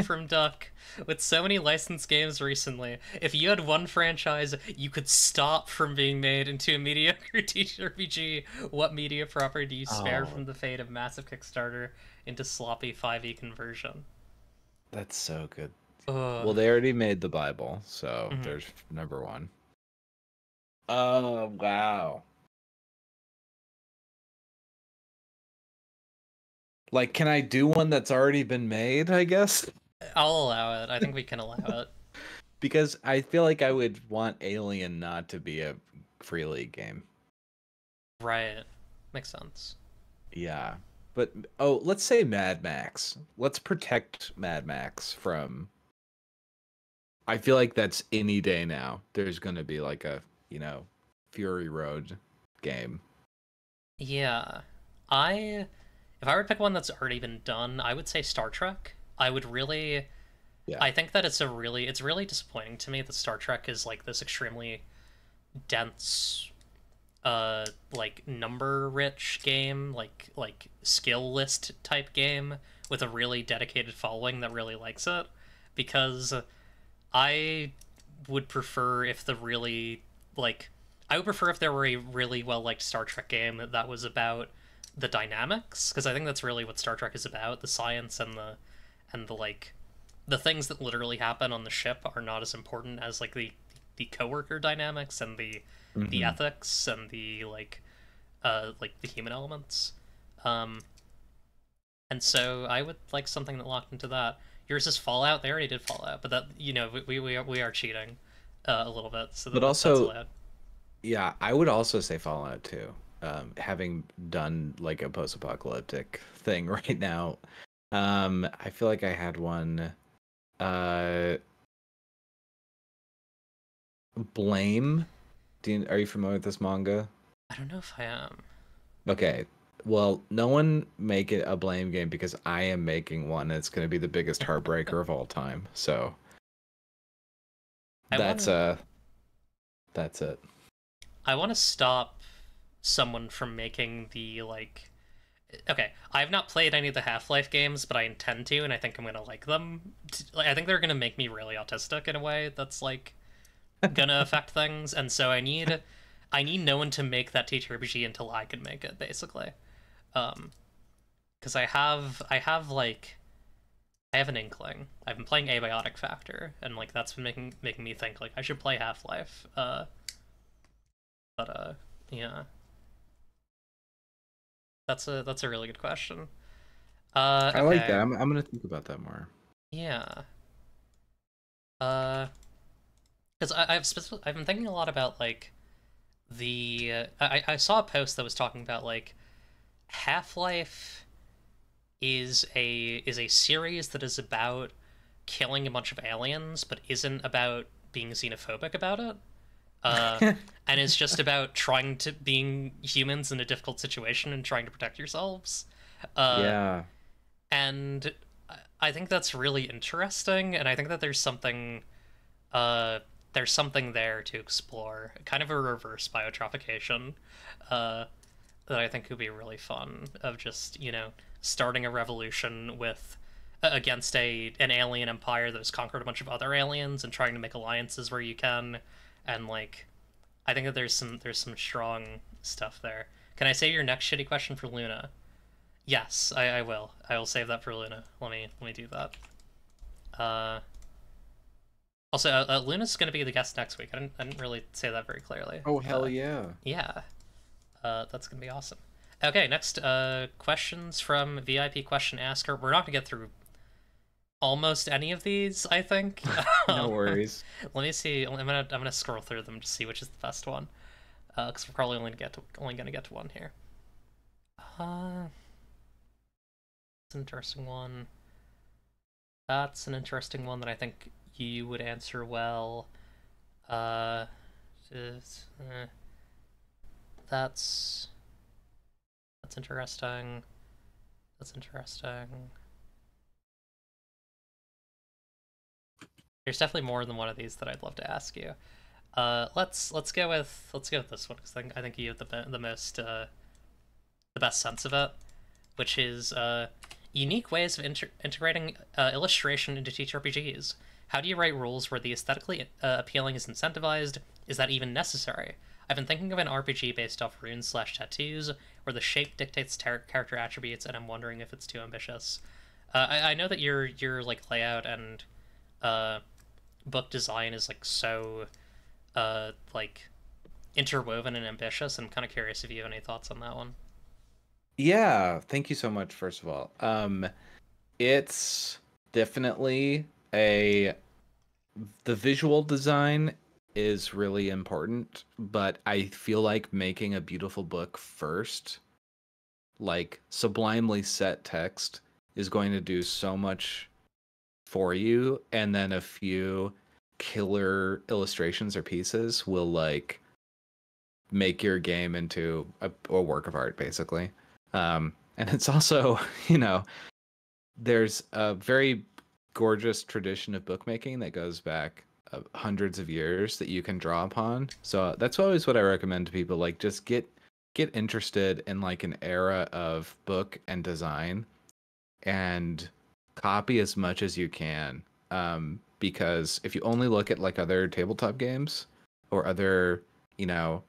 Speaker 1: from Duck. With so many licensed games recently, if you had one franchise you could stop from being made into a mediocre TTRPG, what media property do you spare from the fate of massive Kickstarter into sloppy 5e conversion?
Speaker 2: That's so good. Well, they already made the Bible, so
Speaker 1: Mhm.
Speaker 2: There's number one. Oh, wow. Like, can I do one that's already been made, I guess?
Speaker 1: I'll allow it. I think we can allow it.
Speaker 2: Because I feel like I would want Alien not to be a Free League game.
Speaker 1: Right. Makes sense.
Speaker 2: Yeah. But, oh, let's say Mad Max. Let's protect Mad Max from... I feel like that's any day now. There's going to be like a, you know, Fury Road game.
Speaker 1: Yeah. If I were to pick one that's already been done, I would say Star Trek. I would really
Speaker 2: Yeah.
Speaker 1: I think that it's really disappointing to me that Star Trek is like this extremely dense, like number rich game, like skill list type game with a really dedicated following that really likes it, because I would prefer if the really like I would prefer if there were a really well liked Star Trek game that was about the dynamics, because I think that's really what Star Trek is about. The science and the like the things that literally happen on the ship are not as important as like the coworker dynamics and the ethics and the like the human elements. And so I would like something that locked into that. Yours is Fallout. They already did Fallout, but that, you know, we are cheating a little bit. So
Speaker 2: But
Speaker 1: that's
Speaker 2: also,
Speaker 1: allowed.
Speaker 2: yeah, I would also say Fallout too. Having done like a post-apocalyptic thing right now, I feel like I had one. Blame. Are you familiar with this manga?
Speaker 1: I don't know if I am.
Speaker 2: Okay. Well, no one make it a Blame game because I am making one. It's going to be the biggest heartbreaker of all time. So that's it.
Speaker 1: I want to stop someone from making the like. Okay, I have not played any of the Half-Life games, but I intend to, and I think I'm gonna like them. Like, I think they're gonna make me really autistic in a way that's like gonna affect things, and so I need no one to make that TTRPG until I can make it, basically. Because I have an inkling. I've been playing Abiotic Factor, and like that's been making me think like I should play Half-Life. Yeah. That's a really good question.
Speaker 2: I like that. I'm gonna think about that more.
Speaker 1: Yeah. Because I've been thinking a lot about like I saw a post that was talking about like Half-Life is a series that is about killing a bunch of aliens, but isn't about being xenophobic about it. And it's just about trying to being humans in a difficult situation and trying to protect yourselves.
Speaker 2: Yeah.
Speaker 1: And I think that's really interesting, and I think that there's something there to explore, kind of a reverse biotraffication, that I think could be really fun, of just, you know, starting a revolution with against an alien empire that has conquered a bunch of other aliens and trying to make alliances where you can, and like I think that there's some strong stuff there. Can I say your next shitty question for Luna? Yes, I will. I will save that for Luna. Let me do that. Also, Luna's going to be the guest next week. I didn't really say that very clearly.
Speaker 2: Oh, hell yeah.
Speaker 1: Yeah. That's going to be awesome. Okay, next questions from VIP question asker. We're not going to get through almost any of these, I think.
Speaker 2: No worries.
Speaker 1: Let me see. I'm gonna scroll through them to see which is the best one, because we're probably only gonna get to one here. That's an interesting one. That's an interesting one that I think you would answer well. That's interesting. That's interesting. There's definitely more than one of these that I'd love to ask you. Let's go with this one, because I think you have the most the best sense of it, which is unique ways of integrating illustration into TTRPGs. How do you write rules where the aesthetically appealing is incentivized? Is that even necessary? I've been thinking of an RPG based off runes/tattoos, where the shape dictates character attributes, and I'm wondering if it's too ambitious. I know that your like layout and book design is like so like interwoven and ambitious. I'm kind of curious if you have any thoughts on that one.
Speaker 2: Yeah, thank you so much, first of all. It's definitely the visual design is really important, but I feel like making a beautiful book first, like sublimely set text, is going to do so much for you, and then a few killer illustrations or pieces will like make your game into a work of art, basically. And it's also, you know, there's a very gorgeous tradition of bookmaking that goes back hundreds of years that you can draw upon. So that's always what I recommend to people. Like, just get interested in like an era of book and design, and copy as much as you can. Because if you only look at like other tabletop games or other, you know,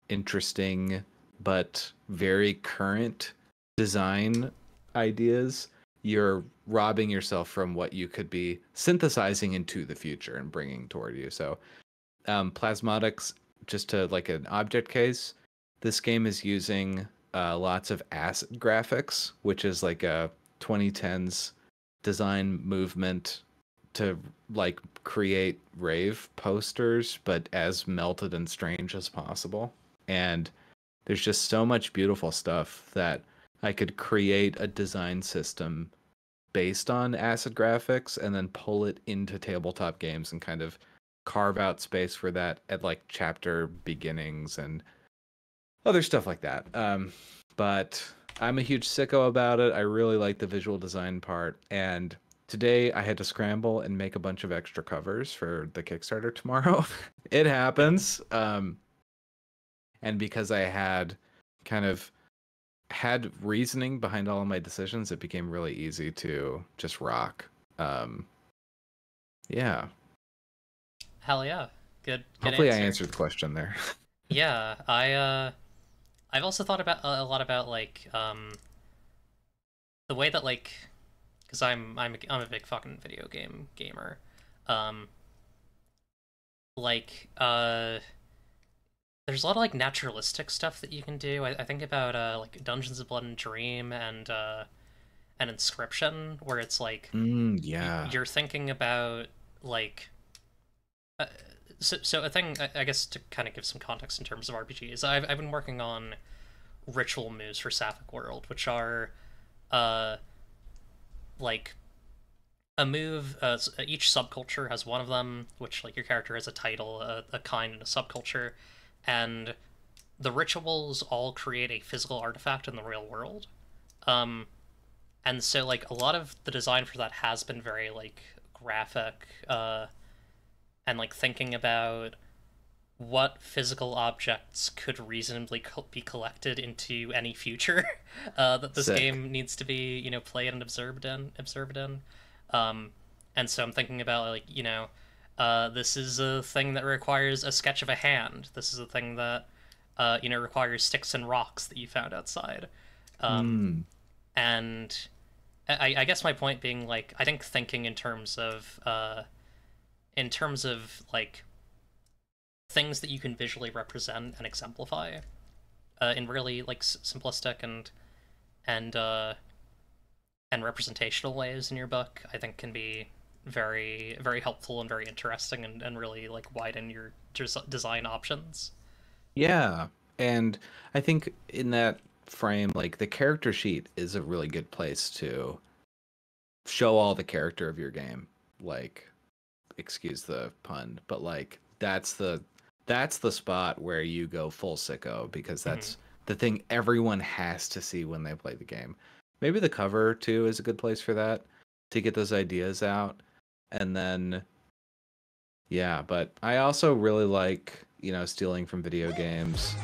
Speaker 2: interesting but very current design ideas, you're robbing yourself from what you could be synthesizing into the future and bringing toward you. So Plasmatics, just to like an object case, this game is using lots of acid graphics, which is like a 2010s design movement to like create rave posters, but as melted and strange as possible. And there's just so much beautiful stuff that I could create a design system based on acid graphics and then pull it into tabletop games and kind of carve out space for that at like chapter beginnings and other stuff like that. But I'm a huge sicko about it. I really like the visual design part. And today I had to scramble and make a bunch of extra covers for the Kickstarter tomorrow. It happens. And because I had reasoning behind all of my decisions, it became really easy to just rock. Yeah.
Speaker 1: Hell yeah. Good
Speaker 2: Hopefully
Speaker 1: answer.
Speaker 2: I answered the question there.
Speaker 1: Yeah, I've also thought about a lot about like the way that like, because I'm a big fucking video game gamer. There's a lot of like naturalistic stuff that you can do. I think about like Dungeons of Blood and Dream and Inscription, where it's like
Speaker 2: yeah,
Speaker 1: you're thinking about like so a thing, I guess, to kind of give some context in terms of RPGs. I've been working on ritual moves for Sapphic World, which are like a move. Each subculture has one of them, which like your character has a title, a kind, and a subculture, and the rituals all create a physical artifact in the real world. And so like a lot of the design for that has been very like graphic, and like thinking about what physical objects could reasonably be collected into any future that this game needs to be, you know, played and observed in. And so I'm thinking about like, you know, this is a thing that requires a sketch of a hand. This is a thing that you know, requires sticks and rocks that you found outside. And I guess my point being like, I think thinking in terms of like things that you can visually represent and exemplify in really like simplistic and representational ways in your book, I think can be very, very helpful and very interesting and really like widen your design options.
Speaker 2: Yeah, and I think in that frame, like the character sheet is a really good place to show all the character of your game. Like, excuse the pun, but like that's the spot where you go full sicko, because that's the thing everyone has to see when they play the game. Maybe the cover too is a good place for that, to get those ideas out. And then yeah, but I also really like, you know, stealing from video games.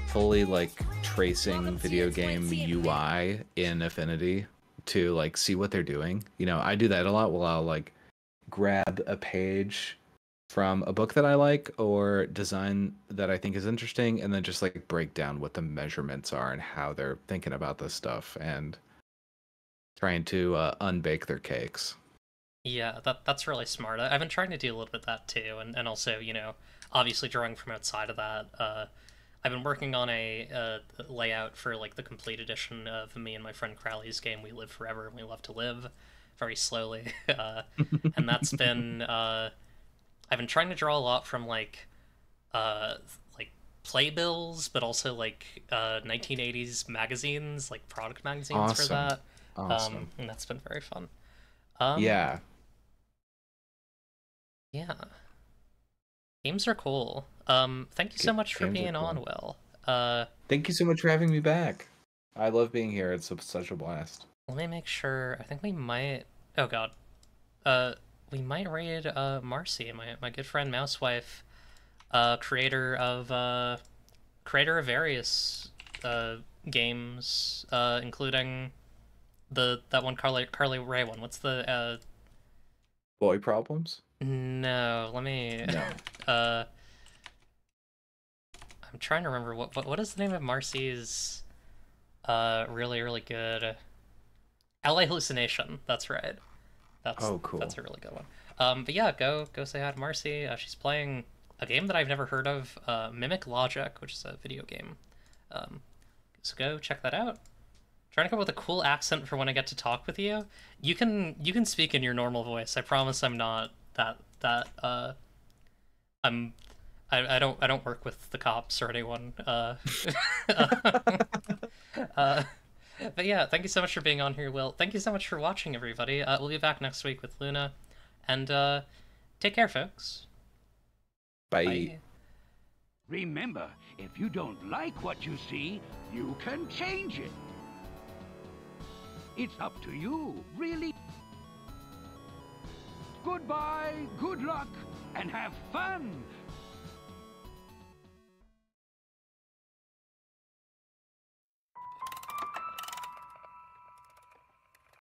Speaker 2: Fully like tracing video game UI in Affinity to like see what they're doing. You know, I do that a lot. While I'll like grab a page from a book that I like or design that I think is interesting, and then just like break down what the measurements are and how they're thinking about this stuff and trying to unbake their cakes.
Speaker 1: Yeah, that's really smart. I've been trying to do a little bit of that too, and also, you know, obviously drawing from outside of that. I've been working on a layout for like the complete edition of me and my friend Crowley's game We Live Forever and We Love to Live, very slowly, and that's been I've been trying to draw a lot from like playbills, but also like 1980s magazines, like product magazines for that.
Speaker 2: Awesome.
Speaker 1: And that's been very fun.
Speaker 2: Yeah.
Speaker 1: Yeah. Games are cool. Thank you so much for being on, Will.
Speaker 2: Thank you so much for having me back. I love being here. It's such a blast.
Speaker 1: Let me make sure. I think we might... Oh, God. we might raid Marcy, my good friend Mousewife, creator of various games, including that one Carly Ray one. What's the
Speaker 2: Boy Problems?
Speaker 1: No, let me.
Speaker 2: No.
Speaker 1: I'm trying to remember what is the name of Marcy's really good LA Hallucination. That's right. That's
Speaker 2: cool.
Speaker 1: That's a really good one. But yeah, go say hi to Marcy. She's playing a game that I've never heard of, Mimic Logic, which is a video game. So go check that out. Trying to come up with a cool accent for when I get to talk with you. You can speak in your normal voice. I promise I'm not that I don't work with the cops or anyone. But yeah, thank you so much for being on here, Will. Thank you so much for watching, everybody. We'll be back next week with Luna, and take care, folks.
Speaker 2: Bye.
Speaker 1: Bye.
Speaker 4: Remember, if you don't like what you see, you can change it. It's up to you, really. Goodbye, good luck, and have fun!